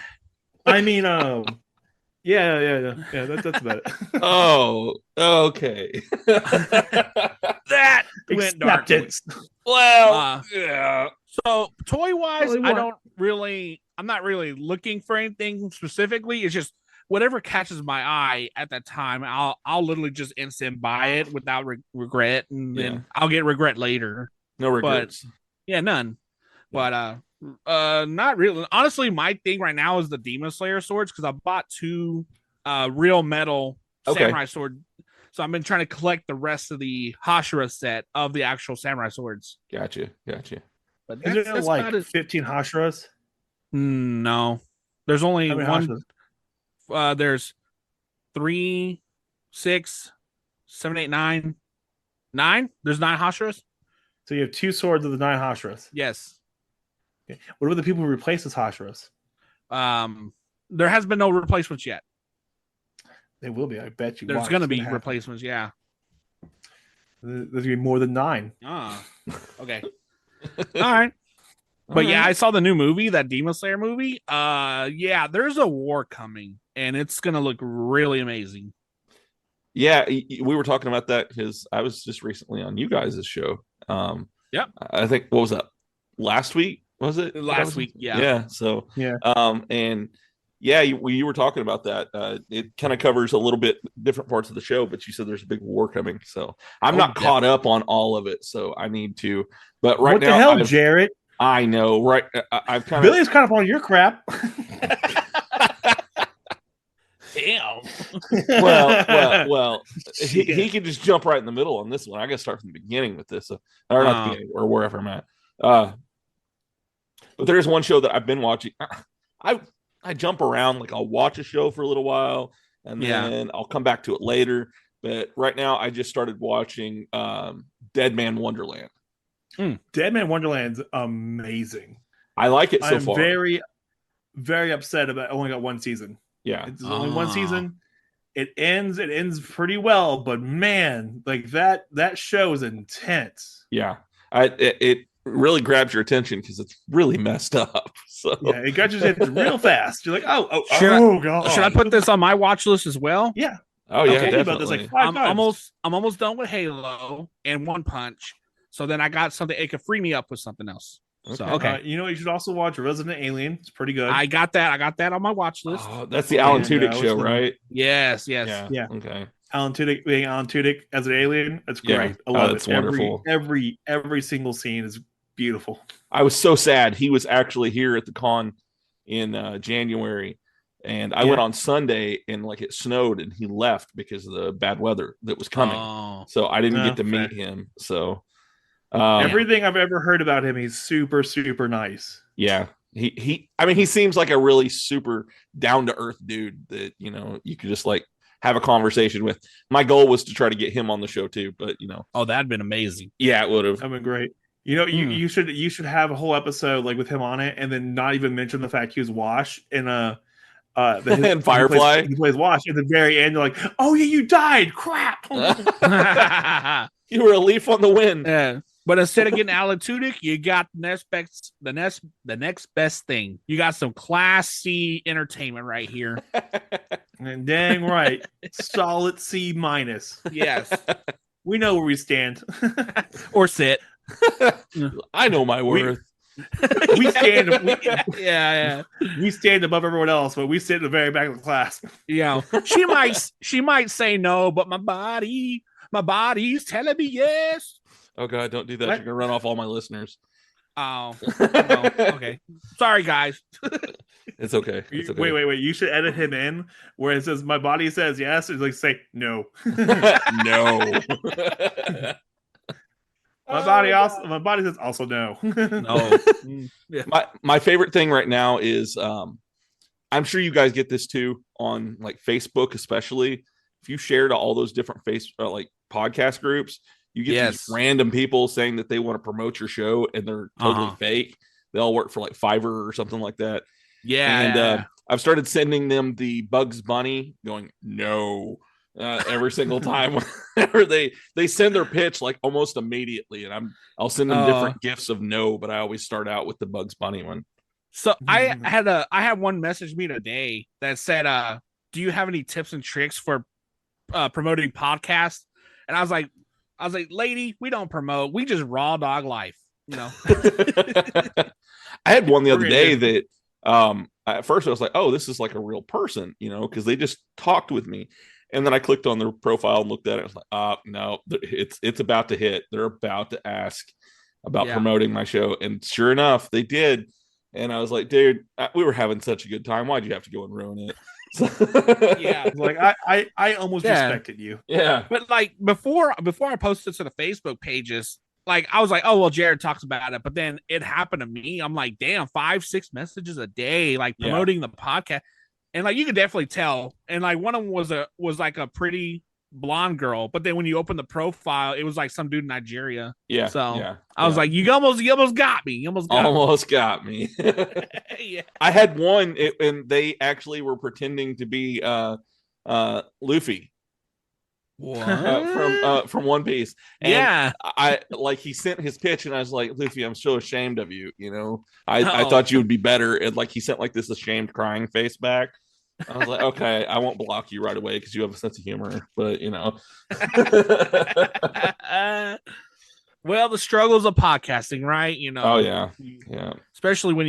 K: I mean, yeah. That's about it.
A: Oh, okay.
F: That went dark.
A: Well, yeah.
F: So toy wise, I'm not really looking for anything specifically. It's just whatever catches my eye at that time, I'll literally just instant buy it without regret, and then I'll get regret later.
A: No regrets.
F: But, none. But not really. Honestly, my thing right now is the Demon Slayer swords because I bought 2 real metal samurai sword. So I've been trying to collect the rest of the Hashira set of the actual samurai swords.
A: Gotcha.
K: But is there like 15 Hashiras?
F: No, there's only one.
K: Hashiras?
F: There's 3, 6, 7, 8, 9. 9? There's 9 Hashiras.
K: So you have 2 swords of the 9 Hashiras.
F: Yes.
K: Okay. What about the people who replace those Hashiras?
F: There has been no replacements yet.
K: They will be. I bet you.
F: There's going to be replacements. Yeah.
K: There's going to be more than 9.
F: Ah. Okay. All right. But yeah, I saw the new movie, that Demon Slayer movie. Yeah, there's a war coming, and it's gonna look really amazing.
A: Yeah, we were talking about that because I was just recently on you guys' show.
F: Yep.
A: I think what was that? Last week? Was it?
F: Last week, yeah.
A: Yeah. So and yeah, you were talking about that. It kind of covers a little bit different parts of the show, but you said there's a big war coming. So I'm not caught up on all of it, so I need to. But right now,
K: what the hell, Jarrett?
A: I know, right? I've kind
K: Billy's kind of on your crap.
F: Damn.
A: Well. He can just jump right in the middle on this one. I got to start from the beginning with this, or not the beginning, or wherever I'm at. But there's one show that I've been watching. I jump around, like I'll watch a show for a little while, and then I'll come back to it later. But right now, I just started watching Dead Man Wonderland.
K: Dead Man Wonderland's amazing.
A: I like it so
K: I'm
A: far.
K: very, very upset about. I only got 1 season.
A: Yeah,
K: it's only 1 season. It ends pretty well, but man, like that show is intense.
A: Yeah, it really grabs your attention because it's really messed up. So
K: yeah, it got your attention real fast. You're like, oh god,
F: should I put this on my watch list as well?
K: Yeah.
A: Oh yeah,
K: definitely.
A: about
K: this like
F: I'm almost done with Halo and One Punch. So then I got something. It could free me up with something else.
A: Okay.
F: So okay,
K: you know you should also watch Resident Alien. It's pretty good.
F: I got that on my watch list.
A: Oh, that's the Alan Tudyk show, right?
F: Yes.
K: Yeah.
A: Okay.
K: Alan Tudyk being Alan Tudyk as an alien. That's great.
A: Yeah.
K: I love
A: That's
K: it.
A: wonderful.
K: Every single scene is beautiful.
A: I was so sad. He was actually here at the con in January, and I went on Sunday, and like it snowed, and he left because of the bad weather that was coming.
F: Oh.
A: So I didn't get to meet him. So
K: everything I've ever heard about him, he's super, super nice.
A: Yeah. He seems like a really super down to earth dude that, you could just like have a conversation with. My goal was to try to get him on the show too, but
F: oh, that'd been amazing.
A: Yeah, it would have.
K: That'd been great. You should have a whole episode like with him on it, and then not even mention the fact he was Wash in
A: and Firefly.
K: He plays Wash at the very end. You're like, oh yeah, you died. Crap.
A: You were a leaf on the wind.
F: Yeah. But instead of getting Alan Tudyk, you got the next best thing. You got some Class C entertainment right here.
K: And dang right, solid C-.
F: Yes.
K: We know where we stand.
F: Or sit.
A: I know my worth.
K: We stand.
F: Yeah.
K: We stand above everyone else, but we sit in the very back of the class.
F: Yeah. She might say no, but my body's telling me yes.
A: Oh God, don't do that.
K: What?
A: You're gonna run off all my listeners.
F: Oh, no. Okay. Sorry, guys.
A: It's okay. It's okay.
K: Wait. You should edit him in where it says my body says yes. It's like say no.
A: No.
K: My body says also no.
F: No.
A: Yeah. My favorite thing right now is I'm sure you guys get this too on like Facebook, especially if you share to all those different like podcast groups, you get these random people saying that they want to promote your show and they're totally fake. They all work for like Fiverr or something like that.
F: Yeah.
A: And I've started sending them the Bugs Bunny going, no, every single time whenever they send their pitch like almost immediately. And I'll send them different gifts of no, but I always start out with the Bugs Bunny one.
F: So I had one message me today that said, do you have any tips and tricks for promoting podcasts? And I was like, lady, we don't promote. We just raw dog life. You know.
A: I had one the other day that at first I was like, oh, this is like a real person, you know, because they just talked with me. And then I clicked on their profile and looked at it. I was like, no, it's about to hit. They're about to ask about promoting my show. And sure enough, they did. And I was like, dude, we were having such a good time. Why'd you have to go and ruin it?
F: Yeah.
K: Like I almost respected you.
A: Yeah.
F: But like before I posted to the Facebook pages, like I was like, oh, well, Jared talks about it. But then it happened to me. I'm like, damn, 5-6 messages a day, like promoting the podcast. And like you could definitely tell. And like one of them was like a pretty blonde girl, but then when you open the profile, it was like some dude in Nigeria.
A: Yeah.
F: So I was like, you almost got me. You almost got me.
A: Yeah. I had one, and they actually were pretending to be Luffy.
F: What?
A: From One Piece. And
F: yeah.
A: I like he sent his pitch and I was like, Luffy, I'm so ashamed of you, you know. I thought you would be better. And like he sent like this ashamed crying face back. I was like, okay, I won't block you right away because you have a sense of humor, but you know.
F: Well, the struggles of podcasting, right? You know.
A: Oh yeah. Yeah.
F: Especially when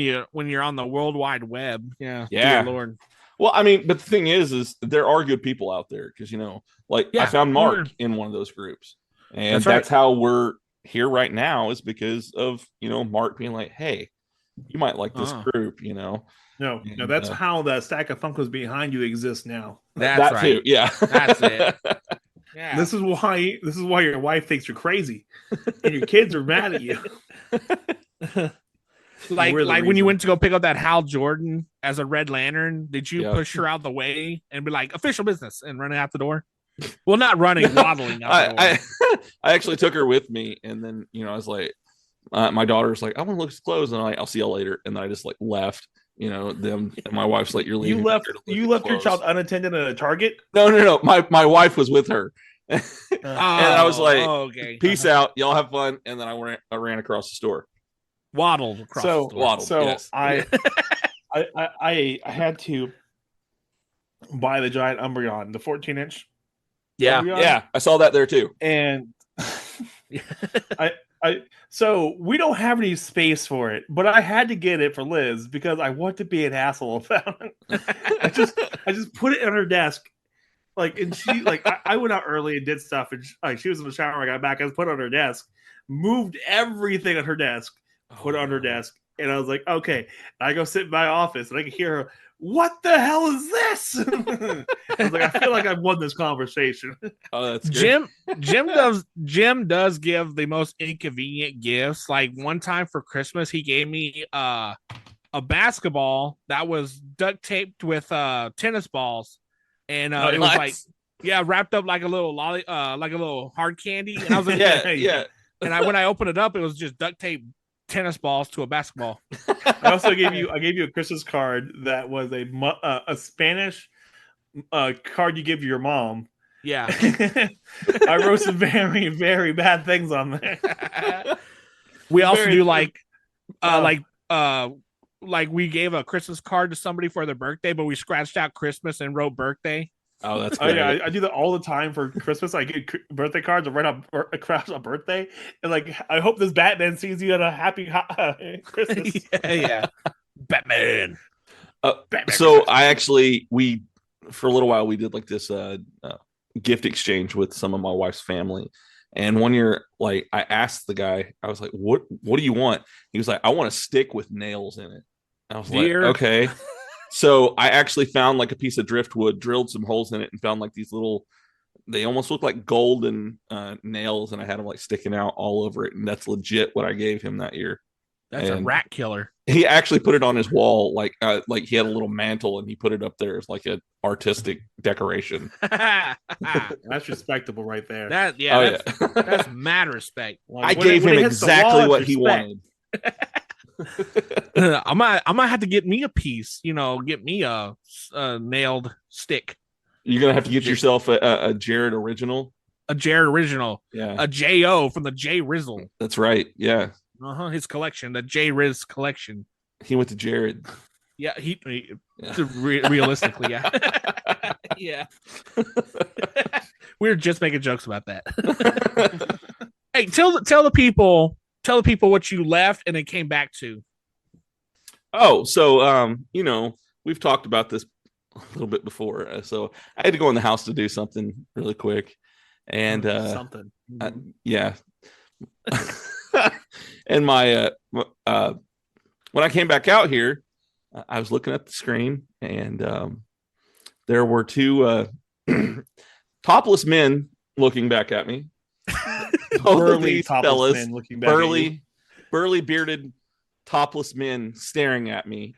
F: you're on the World Wide Web. Yeah.
A: Yeah.
F: Dear Lord.
A: Well, I mean, but the thing is there are good people out there because, you know, like I found Mark in one of those groups, and that's how we're here right now is because of, you know, Mark being like, hey, you might like this group, you know.
K: No, that's how the stack of Funkos behind you exists now.
F: That's
A: that
F: right.
A: Too. Yeah,
F: that's it. Yeah.
K: This is why your wife thinks you're crazy, and your kids are mad at you.
F: Like when you went to go pick up that Hal Jordan as a Red Lantern, did you push her out the way and be like, official business, and run out the door? Well, not running, waddling out the door.
A: I actually took her with me, and then, you know, I was like, my daughter's like, I want to look at clothes, and I'll see you later, and then I just like left. You know, them. And my wife's like, "You're leaving."
K: You left your child unattended at a Target?
A: No. My wife was with her, and I was like, "Peace out, y'all have fun." And then I ran across the store.
F: Waddled across the store.
K: So
A: yes.
K: I had to buy the giant Umbreon, the 14-inch.
A: Yeah, Umbreon. Yeah, I saw that there too.
K: And so we don't have any space for it, but I had to get it for Liz because I want to be an asshole about it. I just put it on her desk, like, and she like I went out early and did stuff, and she was in the shower. I got back, I just put it on her desk, moved everything on her desk, put it on her desk, and I was like, okay. And I go sit in my office, and I can hear her. What the hell is this? I was like, I feel like I've won this conversation.
A: Oh, that's great.
F: Jim does give the most inconvenient gifts. Like one time for Christmas, he gave me a basketball that was duct taped with tennis balls, and it was like wrapped up like a little like a little hard candy. And I was like, yeah. And when I opened it up, it was just duct tape tennis balls to a basketball.
K: I also gave you a Christmas card that was a Spanish card you give your mom.
F: Yeah.
K: I wrote some very, very bad things on there.
F: We also do like we gave a Christmas card to somebody for their birthday, but we scratched out Christmas and wrote birthday.
A: Oh, that's
K: Oh
A: great.
K: yeah, I do that all the time for Christmas. I get birthday cards. I write up a crash on birthday, and like I hope this Batman sees you at a happy Christmas.
F: yeah. Batman.
A: So we for a little while we did like this gift exchange with some of my wife's family, and one year like I asked the guy, I was like, what do you want? He was like, I want a stick with nails in it. I was like, okay. So I actually found like a piece of driftwood, drilled some holes in it, and found like these little, they almost look like golden nails, and I had them like sticking out all over it, and that's legit what I gave him that year.
F: That's a rat killer.
A: He actually put it on his wall, like he had a little mantle, and he put it up there as like an artistic decoration.
K: That's respectable right there.
F: That's mad respect.
A: Like, I gave him exactly what he wanted.
F: I might have to get me a piece. Get me a nailed stick.
A: You're gonna have to get yourself a Jared original.
F: A Jared original.
A: Yeah.
F: A J.O. from the J Rizzle.
A: That's right. Yeah.
F: His collection, the J Riz collection.
A: He went to Jared.
F: Yeah, realistically, yeah. Yeah. We were just making jokes about that. Hey, tell the people what you left and then came back to.
A: Oh, so we've talked about this a little bit before. So I had to go in the house to do something really quick, and
K: something.
A: Yeah. And my when I came back out here, I was looking at the screen, and there were two topless men looking back at me.
K: Burly topless men looking back at you.
A: Burly bearded topless men staring at me.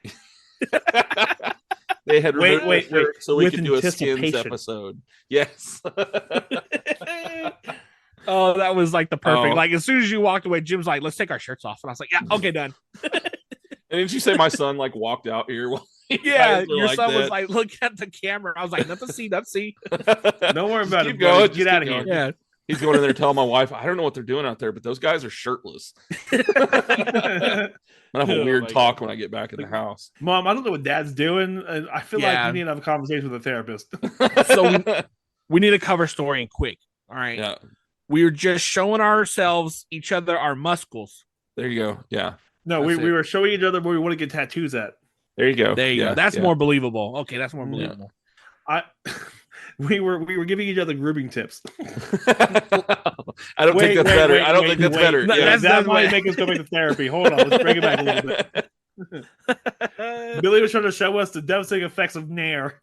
A: They had wait, so we could do a skins episode. Yes.
F: Oh, that was like the perfect. Like as soon as you walked away, Jim's like, "Let's take our shirts off," and I was like, "Yeah, okay, done."
A: And didn't you say my son like walked out here?
F: Yeah, your son was like, "Look at the camera." I was like, "Nothing see, nothing see."
K: Don't worry about it.
A: Going.
K: Get out of here.
F: Yeah.
A: He's going in there telling my wife, I don't know what they're doing out there, but those guys are shirtless. I'm gonna have a weird talk God. When I get back in the house.
K: Mom, I don't know what Dad's doing. I feel like you need to have a conversation with a therapist.
F: So we need a cover story and quick. All right.
A: Yeah.
F: We were just showing each other our muscles.
A: There you go. Yeah.
K: No, we were showing each other where we want to get tattoos at.
A: There you go.
F: There you go. That's more believable. Okay, that's more believable.
K: We were giving each other grooming tips.
A: I don't think that's better. I don't think that's better.
K: That might make us go back to therapy. Hold on, let's bring it back a little bit. Billy was trying to show us the devastating effects of Nair.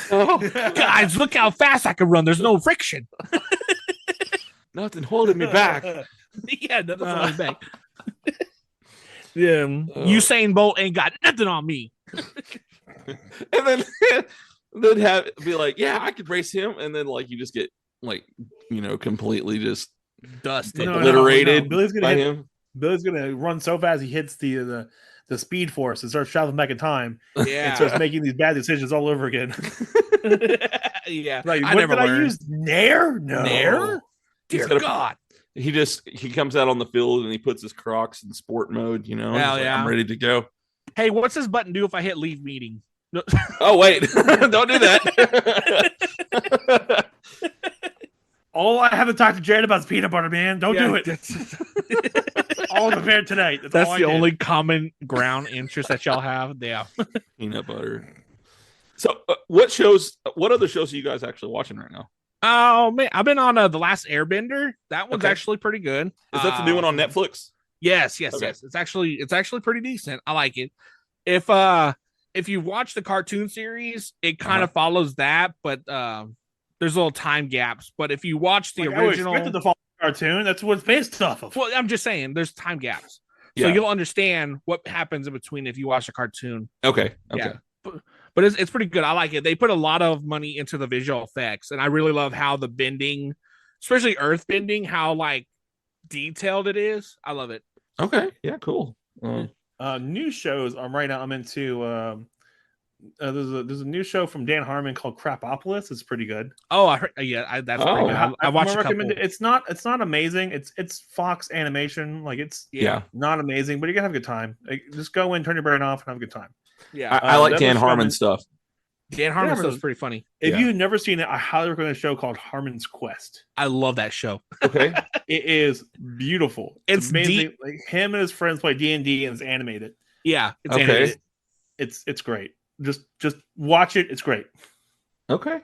F: Guys, look how fast I can run. There's no friction.
A: Nothing holding me back.
F: Yeah, nothing holding me back. Yeah, Usain Bolt ain't got nothing on me.
A: And then be like, yeah, I could race him, and then like you just get like completely just
F: dusted,
A: obliterated.
K: Billy's gonna run so fast he hits the speed force and starts traveling back in time.
F: Yeah,
K: and starts making these bad decisions all over again.
F: Yeah,
K: like what did I use? Nair? No,
F: Nair. Dear God.
A: He comes out on the field and he puts his Crocs in sport mode,
F: Hell yeah.
A: I'm ready to go.
F: Hey, what's this button do if I hit leave meeting? No.
A: Oh, wait. Don't do that.
K: All I have to talk to Jared about is peanut butter, man. Don't do it. All prepared tonight.
F: That's the only common ground interest that y'all have. Yeah.
A: Peanut butter. So what other shows are you guys actually watching right now?
F: Oh man, I've been on The Last Airbender. That one's actually pretty good.
A: Is that the new one on Netflix?
F: Yes. It's actually pretty decent. I like it. If you watch the cartoon series, it kind of follows that, but there's little time gaps. But if you watch the original,
K: I expected to follow the cartoon. That's what it's based off of.
F: Well, I'm just saying there's time gaps, so you'll understand what happens in between if you watch the cartoon.
A: Okay.
F: Yeah. But it's pretty good. I like it. They put a lot of money into the visual effects, and I really love how the bending, especially earth bending, how like detailed it is. I love it.
A: Okay. Yeah. Cool.
K: New shows. Right now I'm into. There's a new show from Dan Harmon called Crapopolis. It's pretty good.
F: Oh, I heard. Yeah, that's pretty good. I watched a couple.
K: It's not amazing. It's Fox animation. Like it's not amazing, but you can have a good time. Like, just go in, turn your brain off, and have a good time.
F: Yeah,
A: I like
K: that
A: Dan
K: was
A: Harmon
K: from-
A: stuff.
F: Dan Harmon
K: Yeah,
F: stuff's pretty funny.
K: If you've never seen it, I highly recommend a show called Harmon's Quest.
F: I love that show.
A: Okay.
K: It is beautiful.
F: It's
K: amazing.
F: deep.
K: Like him and his friends play D&D and it's animated.
F: Yeah, it's
A: Okay.
F: animated.
K: It's great. Just watch it. It's great.
A: Okay.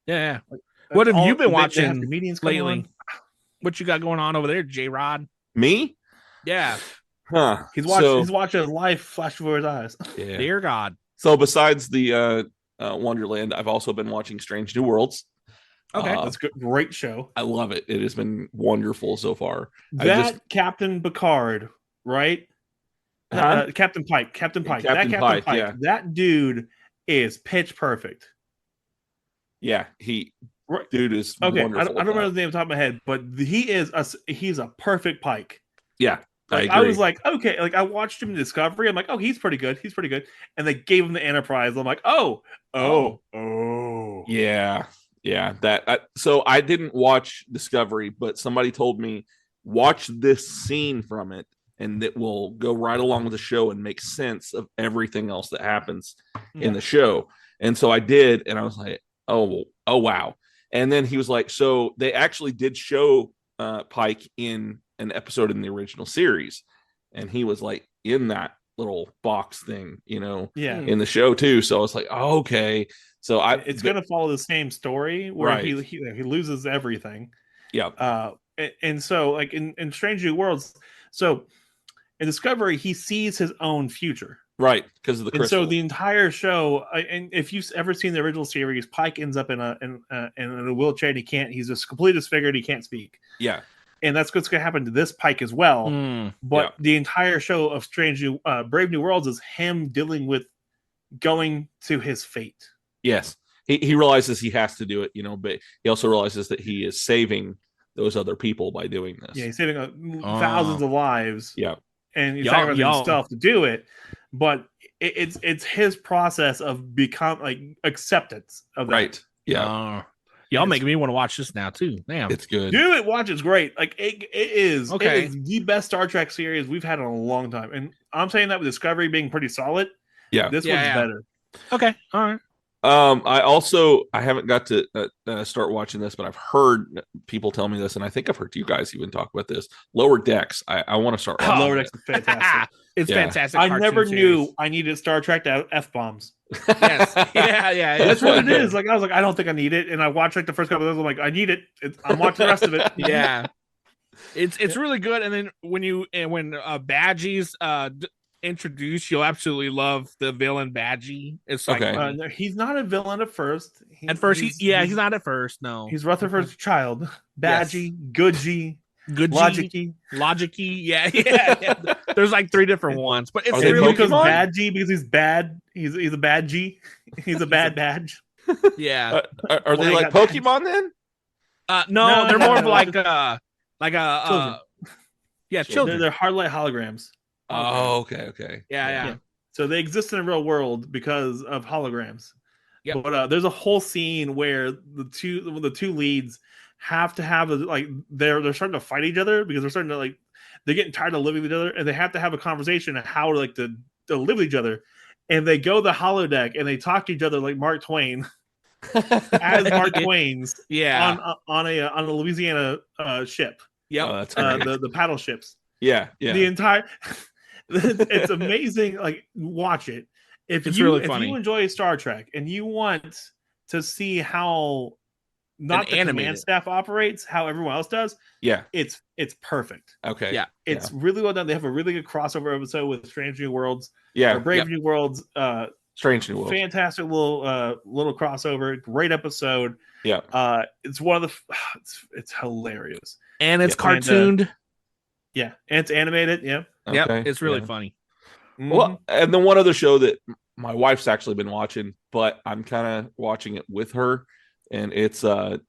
F: Yeah. What have you been
K: They have
F: watching
K: comedians come
F: lately?
K: on.
F: What you got going on over there, J Rod?
A: Me?
F: Yeah.
A: Huh.
K: He's watching his life flash before his eyes.
A: Yeah.
F: Dear God.
A: So besides the Wonderland, I've also been watching Strange New Worlds.
F: Okay.
K: That's a great show.
A: I love it. It has been wonderful so far.
K: That Captain Picard, right?
A: Huh?
K: Captain Pike.
A: Captain
K: That
A: Pike, yeah.
K: That dude is pitch perfect.
A: Yeah, dude is
K: Okay,
A: wonderful.
K: I don't remember the name off the top of my head, but he's a perfect Pike.
A: Yeah,
K: Like,
A: I agree.
K: I was like, okay, like I watched him in Discovery. I'm like, oh, he's pretty good. And they gave him the Enterprise. I'm like, oh.
A: Yeah. So I didn't watch Discovery, but somebody told me watch this scene from it, and it will go right along with the show and make sense of everything else that happens in the show. And so I did, and I was like, oh wow. And then he was like, so they actually did show Pike in an episode in the original series, and he was like in that little box thing, in the show too. So I was like, oh, okay. So
K: it's going to follow the same story where he loses everything.
A: Yeah.
K: And so like in Strange New Worlds, so in Discovery, he sees his own future.
A: Right, because of the crystal.
K: And so the entire show, and if you've ever seen the original series, Pike ends up in a wheelchair and he's just completely disfigured. He can't speak.
A: Yeah.
K: And that's what's going to happen to this Pike as well. But the entire show of Brave New Worlds is him dealing with going to his fate.
A: Yes. He realizes he has to do it, but he also realizes that he is saving those other people by doing this.
K: Yeah, he's saving thousands of lives.
A: Yeah.
K: And he's sacrificing himself to do it. But it's his process of acceptance of that.
A: Right. Yeah.
F: Y'all making me want to watch this now too. Damn.
A: It's good.
K: Do it. Watch. It's great. Like it is.
F: Okay.
K: It is the best Star Trek series we've had in a long time. And I'm saying that with Discovery being pretty solid.
A: Yeah.
K: This one's better.
F: Okay. All right.
A: I haven't got to start watching this, but I've heard people tell me this, and I think I've heard you guys even talk about this. Lower Decks. I want to start watching.
K: Lower Decks is fantastic.
F: It's fantastic.
K: I never knew I needed Star Trek to have F-bombs.
F: Yes. Yeah.
K: That's what it is. Like I was like, I don't think I need it, and I watched like the first couple of those. I'm like, I need it. I'm watching the rest of it.
F: Yeah. It's really good. And then when Badgie's introduced, you'll absolutely love the villain Badgie. It's like
K: he's not a villain at first.
F: He's not at first. No,
K: he's Rutherford's child. Badgie, Goodgie,
F: Logicy. Yeah. There's like 3 different ones, but it's
K: really
F: because
K: Badgie because he's bad. He's a bad G. He's a bad badge.
F: Yeah.
A: Are they like Pokemon then?
F: No, they're more of like children. Children.
K: They're hardlight holograms.
A: Oh, okay.
F: Yeah.
K: So they exist in the real world because of holograms.
F: Yeah.
K: But there's a whole scene where the two leads have to have they're starting to fight each other because they're getting tired of living with each other, and they have to have a conversation on how to live with each other. And they go the holodeck and they talk to each other like Mark Twain, as Mark Twain's on a Louisiana ship.
F: Yeah,
K: the paddle ships.
A: Yeah.
K: The entire it's amazing. Like watch it if you enjoy Star Trek and you want to see how not the command staff operates, how everyone else does.
A: Yeah,
K: it's perfect.
A: Okay,
F: yeah,
K: it's really well done. They have a really good crossover episode with Strange New Worlds.
A: Yeah,
K: Brave New Worlds.
A: Strange New Worlds.
K: Fantastic little crossover. Great episode.
A: Yeah,
K: it's one of the. It's hilarious
F: and it's cartooned.
K: And it's animated. Yeah,
F: okay. It's really funny.
A: Well, and then one other show that my wife's actually been watching, but I'm kind of watching it with her, and it's been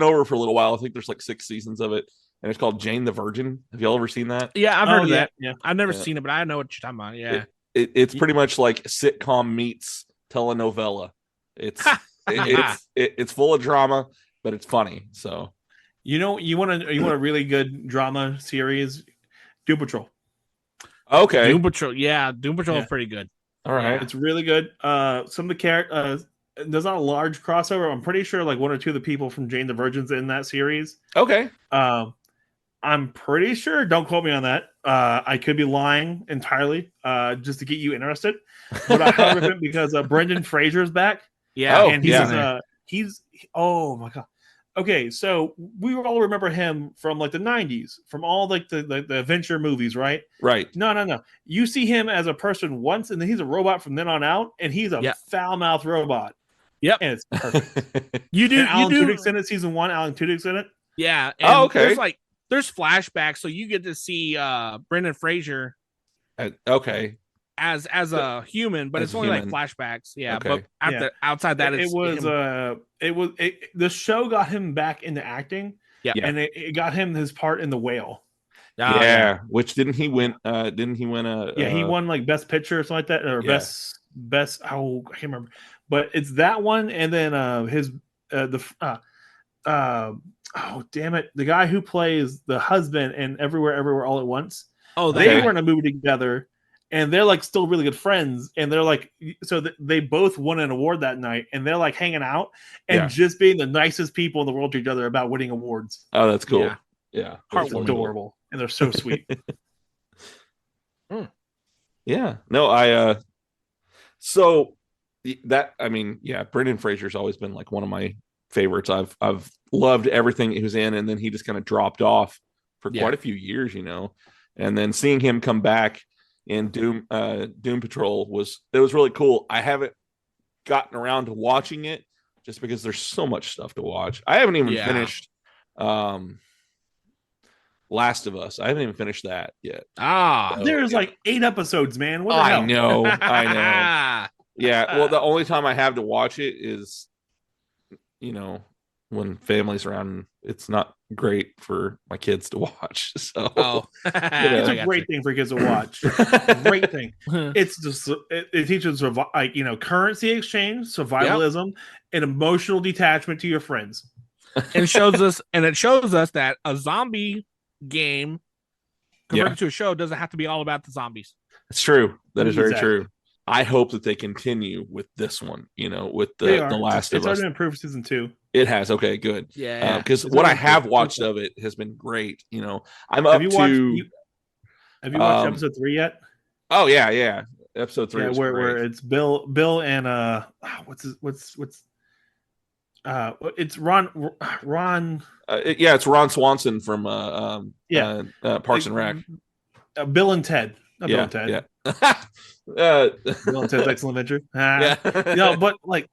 A: over for a little while. I think there's like 6 seasons of it, and it's called Jane the Virgin. Have y'all ever seen that?
F: Yeah, I've heard of that.
K: Yeah,
F: I've never seen it, but I know what you're talking about. Yeah,
A: it's pretty much like sitcom meets telenovela. It's it's full of drama, but it's funny. So
K: you want a really good drama series, Doom Patrol.
A: Okay,
F: Doom Patrol. Yeah, Doom Patrol is pretty good.
A: All right.
K: It's really good. Some of the characters, there's not a large crossover. I'm pretty sure like one or two of the people from Jane the Virgin's in that series.
A: Okay.
K: I'm pretty sure. Don't quote me on that. I could be lying entirely, just to get you interested. But I highly recommend because Brendan Fraser's back.
F: Yeah,
A: Oh,
K: and
A: yeah.
K: he's oh my god. Okay, so we all remember him from like the 90s, from all like the adventure movies, right?
A: Right.
K: No. You see him as a person once, and then he's a robot from then on out, and he's a foul-mouthed robot.
F: Yep.
K: And it's perfect.
F: You do.
K: And Alan
F: you do.
K: Tudyk's in it, season 1. Alan Tudyk's in it.
F: Yeah. And
A: okay.
F: There's flashbacks, so you get to see Brendan Fraser.
A: Okay.
F: As a human, but it's only like flashbacks. Yeah.
A: Okay.
F: But outside that,
K: the show got him back into acting.
F: Yeah.
K: And it got him his part in The Whale.
A: Yeah. Which didn't he win? He
K: won like best picture or something like that, or best. Oh, I can't remember. But it's that one, and then oh damn it, the guy who plays the husband in Everywhere All at Once.
F: Oh,
K: they were in a movie together, and they're like still really good friends, and they're like, so they both won an award that night, and they're like hanging out and just being the nicest people in the world to each other about winning awards.
A: Oh, that's cool. Yeah.
K: It's adorable, and they're so sweet.
A: Yeah. No, so that, I mean, Brendan Fraser's always been like one of my favorites. I've loved everything he was in, and then he just kind of dropped off for quite a few years, and then seeing him come back in Doom Patrol was really cool. I haven't gotten around to watching it just because there's so much stuff to watch. I haven't even finished Last of Us. I haven't even finished that yet.
K: There's like 8 episodes, man. What the hell?
A: I know. Yeah. Well, the only time I have to watch it is, when family's around. It's not great for my kids to watch. So
K: it's a great thing for kids to watch. Great thing. It's just it teaches currency exchange, survivalism, and emotional detachment to your friends.
F: And it shows us that a zombie game converted to a show doesn't have to be all about the zombies.
A: It's true. That is very true. I hope that they continue with this one, with the Last of Us.
K: It's already been approved for season 2.
A: It has. Okay, good.
F: Yeah.
A: Because what I have watched of it has been great. I'm up to.
K: Have you watched episode 3 yet?
A: Oh yeah. Episode 3.
K: Yeah, where it's Bill and it's Ron.
A: It's Ron Swanson from Parks and Rec.
K: Bill and Ted. Bill and Ted.
A: Yeah.
K: Bill and Ted's Excellent Adventure. But like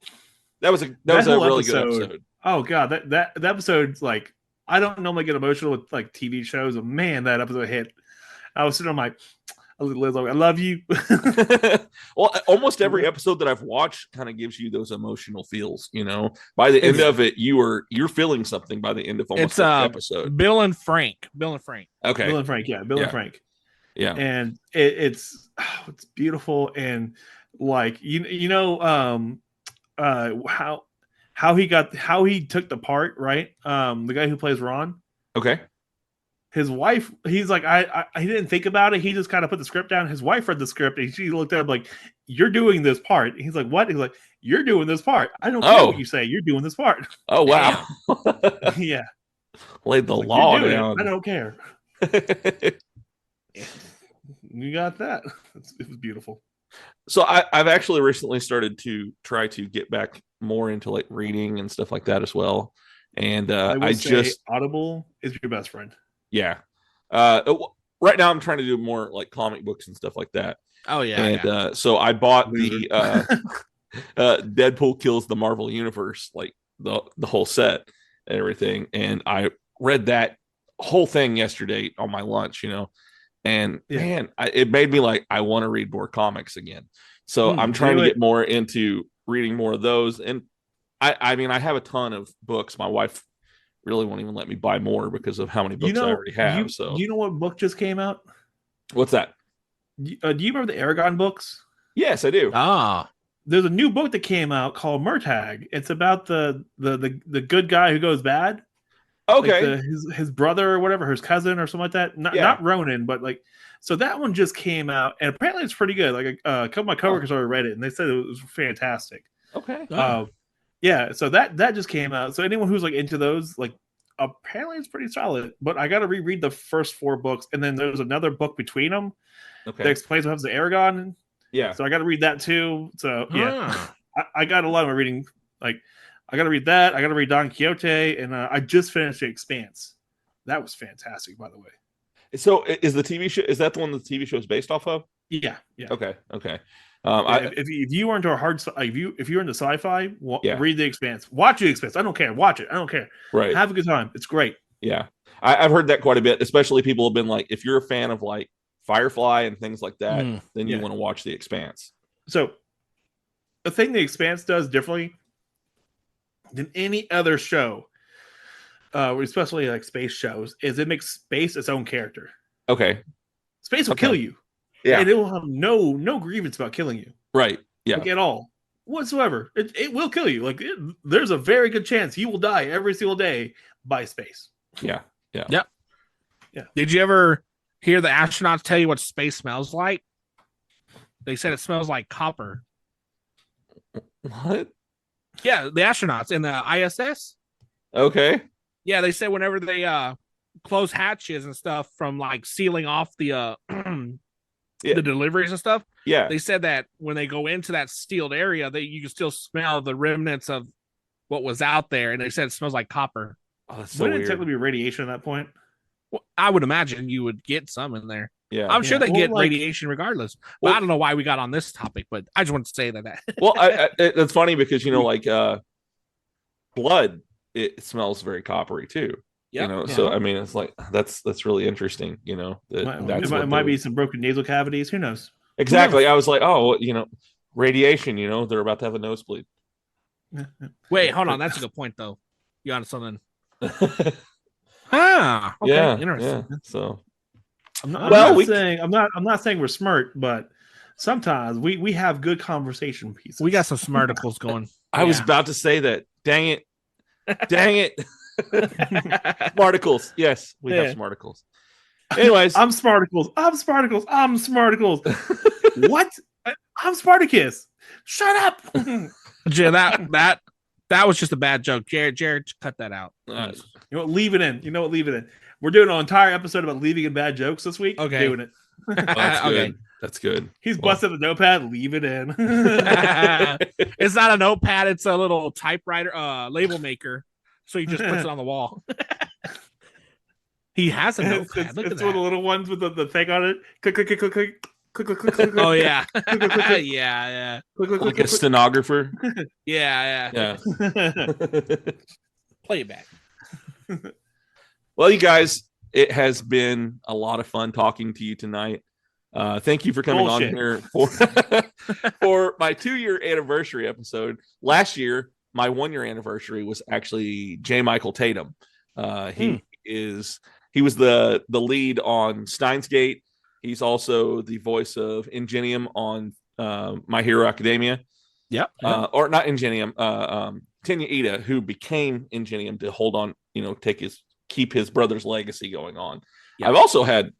A: that was a really good episode.
K: Oh god, that episode's like, I don't normally get emotional with like TV shows, but man, that episode hit. I was sitting on I looked at Liz, I love you.
A: Well, almost every episode that I've watched kind of gives you those emotional feels. By the end of it, you're feeling something. By the end of almost every episode.
F: Bill and Frank.
A: Okay.
K: Bill and Frank. Yeah, Bill and Frank.
A: Yeah,
K: and it's beautiful, and like how he took the part, right? The guy who plays Ron.
A: Okay.
K: His wife, he's like, he didn't think about it. He just kind of put the script down. His wife read the script, and she looked at him like, "You're doing this part." And he's like, "What?" He's like, "You're doing this part. I don't care what you say. You're doing this part."
A: Oh wow.
K: Yeah.
A: Laid the law down.
K: I don't care. You got that. It was beautiful.
A: So I've actually recently started to try to get back more into like reading and stuff like that as well. And I just
K: Audible is your best friend.
A: Yeah. Right now I'm trying to do more like comic books and stuff like that.
F: Oh yeah.
A: And so I bought the Deadpool Kills the Marvel Universe, like the whole set and everything. And I read that whole thing yesterday on my lunch, and man, it made me like, I want to read more comics again. So I'm trying to get more into reading more of those. And I mean, I have a ton of books. My wife really won't even let me buy more because of how many books I already have. So
K: you know what book just came out?
A: What's that?
K: Do you remember the Aragon books?
A: Yes, I do.
K: There's a new book that came out called Murtagh. It's about the good guy who goes bad.
A: Okay.
K: Like his brother or whatever, his cousin or something like that. Not Ronan, but like, so that one just came out, and apparently it's pretty good. Like a couple of my coworkers already read it, and they said it was fantastic.
A: Okay.
K: Yeah. So that just came out. So anyone who's like into those, like, apparently it's pretty solid. But I got to reread the first 4 books, and then there's another book between them that explains what happens to Aragon.
A: Yeah.
K: So I got to read that too. So yeah, I got a lot of my reading. Like, I got to read that. I got to read Don Quixote, and I just finished The Expanse. That was fantastic, by the way.
A: So is the TV show? Is that the one that the TV show is based off of?
K: Yeah.
A: Okay.
K: If you were into if you're into sci-fi, read The Expanse. Watch The Expanse. I don't care. Watch it. I don't care.
A: Right.
K: Have a good time. It's great.
A: Yeah, I've heard that quite a bit. Especially people have been like, if you're a fan of like Firefly and things like that, then you want to watch The Expanse.
K: So the thing The Expanse does differently than any other show, especially like space shows, is it makes space its own character.
A: Okay.
K: Space will kill you.
A: Yeah.
K: And it will have no grievance about killing you.
A: Right. Yeah.
K: Like, at all. Whatsoever. It will kill you. Like, there's a very good chance you will die every single day by space.
A: Yeah.
F: Yep. Yeah. Did you ever hear the astronauts tell you what space smells like? They said it smells like copper.
A: What?
F: Yeah, the astronauts in the ISS.
A: Okay.
F: Yeah, they said whenever they close hatches and stuff from like sealing off the the deliveries and stuff.
A: Yeah.
F: They said that when they go into that sealed area, that you can still smell the remnants of what was out there, and they said it smells like copper.
A: Oh, that's so
K: Wouldn't
A: weird.
K: it technically be radiation at that point?
F: Well, I would imagine you would get some in there.
A: Yeah.
F: I'm sure they
K: Well,
F: get
K: like-
F: radiation regardless. But I don't know why we got on this topic, but I just wanted to say that.
A: Well, it's funny because, you know, like blood, it smells very coppery too.
F: Yep.
A: You know, so I mean, it's like that's really interesting. You know,
K: It might be some broken nasal cavities. Who knows?
A: Exactly. I was like, oh, you know, radiation. You know, they're about to have a nosebleed.
F: Wait, hold on. That's a good point, though. You on something? Okay,
A: Yeah.
F: interesting.
A: Yeah. So
K: I'm not saying we're smart, but sometimes we have good conversation pieces.
F: We got some smarticles going.
A: I was about to say that. Dang it. Smarticles. Yes, we have smarticles. Anyways,
K: I'm Spartacles. What? I'm Spartacus. Shut up.
F: Yeah, that was just a bad joke. Jared, cut that out.
K: You know what? Leave it in. Leave it in. We're doing an entire episode about leaving in bad jokes this week.
F: Okay.
K: Doing it.
A: that's good.
F: Okay.
A: That's good.
K: He's busted the notepad. Leave it in.
F: It's not a notepad. It's a little typewriter, label maker. So he just puts it on the wall. He has a notepad. Look at
K: it's one of the little ones with the thing on it. Click, click, click, click, click. Click, click, click, click,
F: Oh yeah,
K: click, click, click, click.
F: yeah.
K: Click, click,
A: Like
K: click,
A: a stenographer.
F: Yeah. Play it back.
A: Well, you guys, it has been a lot of fun talking to you tonight. Thank you for coming on here for my 2-year anniversary episode. Last year, my 1-year anniversary was actually J. Michael Tatum. He was the lead on Steins Gate. He's also the voice of Ingenium on My Hero Academia.
F: Yep.
A: Or not Ingenium. Tenya Ida, who became Ingenium to hold on, keep his brother's legacy going on. Yep. I've also had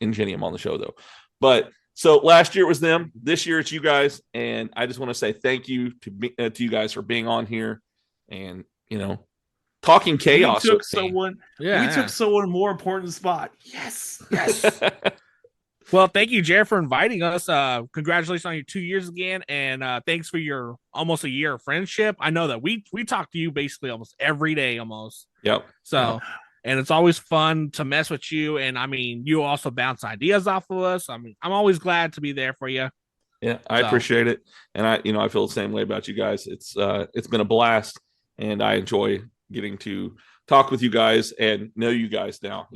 A: Ingenium on the show though. But so last year it was them. This year it's you guys, and I just want to say thank you to you guys for being on here and talking chaos.
K: We took someone more important spot. Yes.
F: Well, thank you, Jared, for inviting us. Congratulations on your 2 years again, and thanks for your almost a year of friendship. I know that we talk to you basically almost every day, almost.
A: Yep.
F: So, and it's always fun to mess with you. And I mean, you also bounce ideas off of us. I mean, I'm always glad to be there for you.
A: Yeah, I appreciate it, and I feel the same way about you guys. It's been a blast, and I enjoy getting to talk with you guys and know you guys now.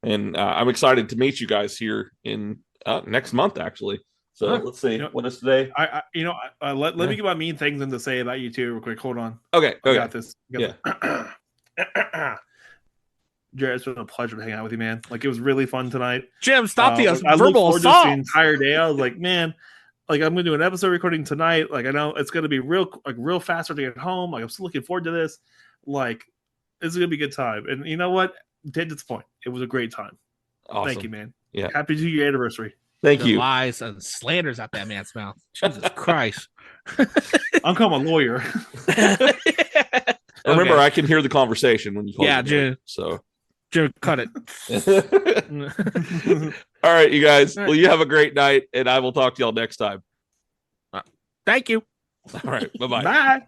A: And I'm excited to meet you guys here in next month, actually. So let's see. What is today?
K: Let me get my mean things to say about you too real quick. Hold on.
A: Okay.
K: I got this.
A: Yeah.
K: Jared, it's been a pleasure to hang out with you, man. Like, it was really fun tonight.
F: Jim, stop the
K: I
F: verbal
K: looked forward to this
F: assault.
K: the entire day. I was like, man, like, I'm gonna do an episode recording tonight. Like, I know it's gonna be real faster to get home. Like, I'm still looking forward to this. Like, It's gonna be a good time. And you know what? Did disappoint. It was a great time.
A: Awesome.
K: Thank you, man.
A: Yeah.
K: Happy 2-year anniversary.
A: Thank
F: The
A: you.
F: lies and slanders out that man's mouth. Jesus Christ.
K: I'm calling a lawyer.
A: Remember,
F: Okay.
A: I can hear the conversation when you call
F: Yeah,
A: it.
F: Jim.
A: So,
F: Jim, cut it.
A: all right, you guys. Well, you have a great night, and I will talk to y'all next time.
F: Thank you.
A: All right. Bye-bye.
K: Bye.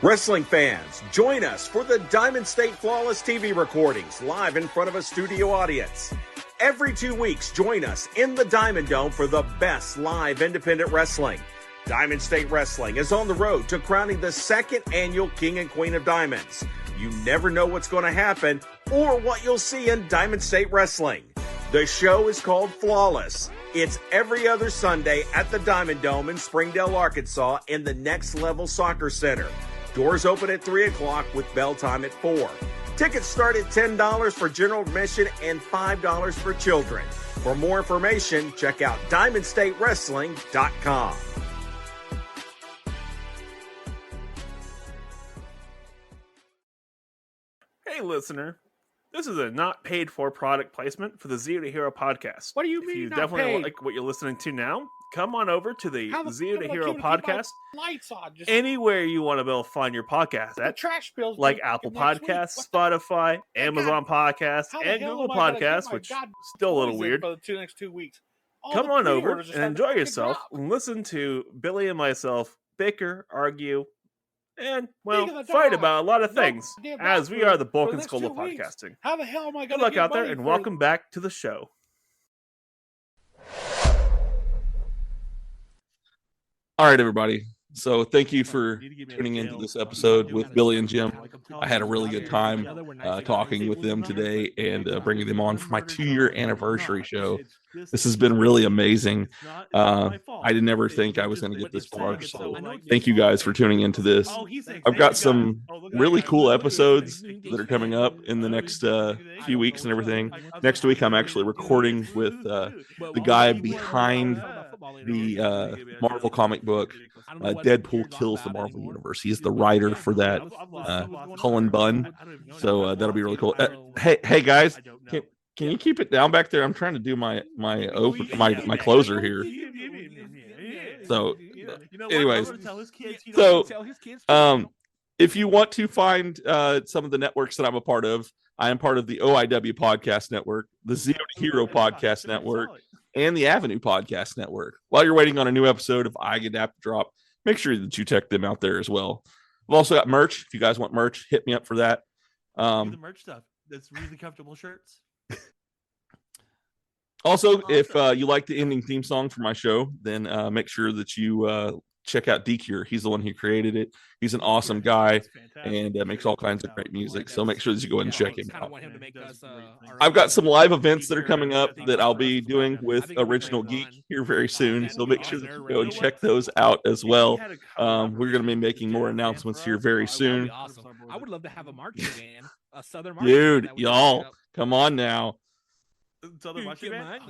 L: Wrestling fans, join us for the Diamond State Flawless TV recordings live in front of a studio audience. Every 2 weeks, join us in the Diamond Dome for the best live independent wrestling. Diamond State Wrestling is on the road to crowning the 2nd annual King and Queen of Diamonds. You never know what's going to happen or what you'll see in Diamond State Wrestling. The show is called Flawless. It's every other Sunday at the Diamond Dome in Springdale, Arkansas in the Next Level Soccer Center. Doors open at 3 o'clock with bell time at 4. Tickets start at $10 for general admission and $5 for children. For more information, check out DiamondStateWrestling.com.
K: Hey, listener. This is a not paid for product placement for the Zeo To Hero podcast.
F: What do you
K: If
F: mean
K: you
F: not
K: definitely
F: paid?
K: like what you're listening to now, come on over to the
F: How the
K: Zeo
F: fuck
K: To
F: am I
K: Hero
F: keeping my
K: podcast.
F: Lights on. Just
K: Anywhere you want to be able to find your podcast
F: the
K: at,
F: trash bills.
K: like
F: due
K: Apple
F: next week.
K: Podcasts,
F: What the-
K: Spotify, Amazon Podcasts,
F: How the
K: and
F: hell
K: Google
F: am I gonna keep
K: Podcasts,
F: my
K: which
F: God
K: still a little
F: poison
K: weird.
F: for the next 2 weeks? All
K: Come
F: the
K: on over
F: pre-orders are
K: and
F: starting to
K: enjoy
F: fucking
K: yourself
F: drop.
K: and listen to Billy and myself bicker, argue, and,
F: Speaking
K: well,
F: of
K: fight
F: dog,
K: about a lot of
F: no
K: things,
F: goddamn
K: as
F: doubt
K: we
F: for-
K: are the
F: for
K: bulk
F: the
K: and
F: next
K: skull
F: 2
K: of
F: weeks.
K: podcasting.
F: How the hell am I
K: Good
F: going
K: luck
F: to get
K: out there,
F: money
K: and
F: for-
K: welcome back to the show.
A: All right, everybody. So thank you for tuning into this episode with Billy and Jim. I had a really good time talking with them today and bringing them on for my 2-year anniversary show. This has been really amazing. I didn't ever think I was going to get this far. So thank you guys for tuning into this. I've got some really cool episodes that are coming up in the next few weeks and everything. Next week, I'm actually recording with the guy behind the Marvel comic book, Deadpool Kills the Marvel Universe. He's the writer for that, Cullen Bunn. So that'll be really cool. Hey guys, can you keep it down back there? I'm trying to do my closer here. So, anyways, so if you want to find some of the networks that I'm a part of, I am part of the OIW Podcast Network, the Zeo To Hero Podcast Network, and the Avenue Podcast Network. While you're waiting on a new episode of I Get App to drop, make sure that you check them out there as well. I've also got merch. If you guys want merch, hit me up for that.
K: The merch stuff. That's really comfortable shirts.
A: Also, if you like the ending theme song for my show, then make sure that you check out Geek. He's the one who created it. He's an awesome guy and makes all kinds of great music. So make sure that you go ahead and check him out. I've got some live events that are coming up that I'll be doing with Original Geek here very soon. So make sure that you go and check those out as well. We're going to be making more announcements here very soon.
F: I would love to have a marching band, a southern marching
A: Dude,
F: band that would
A: y'all,
F: stand up.
A: come on now.
K: Southern marching band?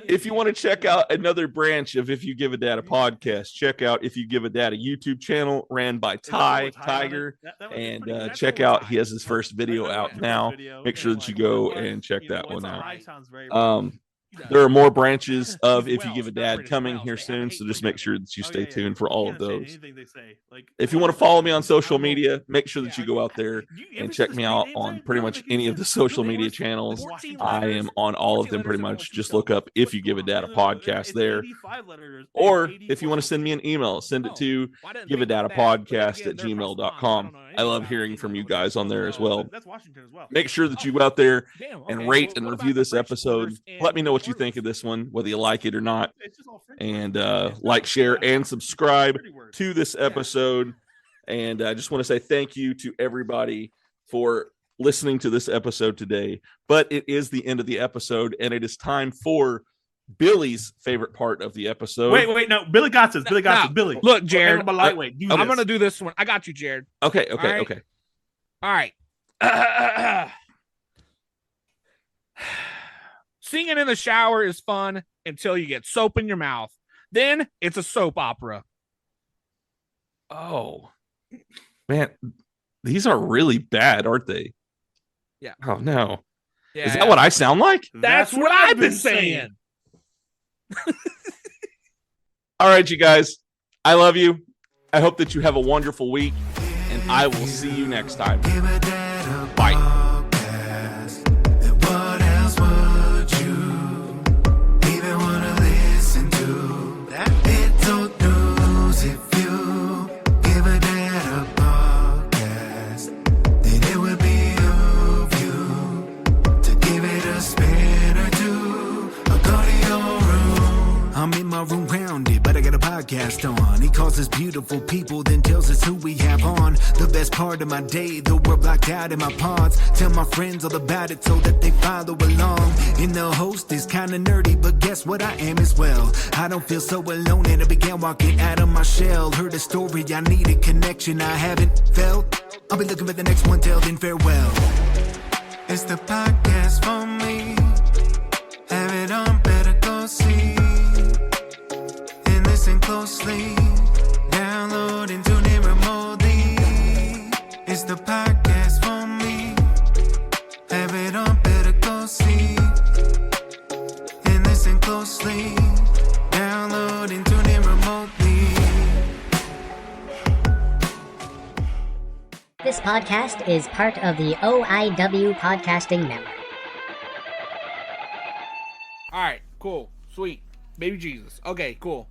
A: If you want to check out another branch of If You Give a Dad a podcast, check out If You Give a Dad a YouTube channel ran by Tiger, and check out, he has his first video out now. Make sure that you go and check that one out. There are more branches of If You Give a Dad coming here soon, so just make sure that you stay tuned for all of those. If you want to follow me on social media, make sure that you go out there and check me out on pretty much any of the social media channels. I am on all of them pretty much. Just look up If You Give a Dad a podcast there. Or if you want to send me an email, send it to giveadadapodcast@gmail.com. I love hearing from you guys on there as well. Make sure that you go out there and rate and review this episode. Let me know what you think of this one, whether you like it or not, and like, share, and subscribe to this episode. And I just want to say thank you to everybody for listening to this episode today. But it is the end of the episode, and it is time for Billy's favorite part of the episode.
K: Wait, no, Billy got this. Billy got this. Billy,
F: Look, Jared,
K: I'm a lightweight.
F: I'm gonna do this one. I got you, Jared.
A: Okay.
F: All right. Singing in the shower is fun until you get soap in your mouth. Then it's a soap opera.
A: Oh, man. These are really bad, aren't they?
F: Yeah.
A: Oh, no.
F: Yeah,
A: Is that what I sound like?
F: That's what I've been saying.
A: All right, you guys. I love you. I hope that you have a wonderful week, and I will see you next time. Bye.
M: I'm in my room grounded, but I got a podcast on. He calls us beautiful people, then tells us who we have on. The best part of my day, though we're blocked out in my pods. Tell my friends all about it so that they follow along. And the host is kinda nerdy, but guess what, I am as well. I don't feel so alone, and I began walking out of my shell. Heard a story, I needed connection I haven't felt. I'll be looking for the next one, till then farewell. It's the podcast for me. Have it on, better go see. Listen closely, download and tune in remotely. It's the podcast for me. Have it on, better go see. And listen closely, download and tune in remotely.
N: This podcast is part of the OIW Podcasting Network.
F: All right, cool, sweet. Baby Jesus. Okay, cool.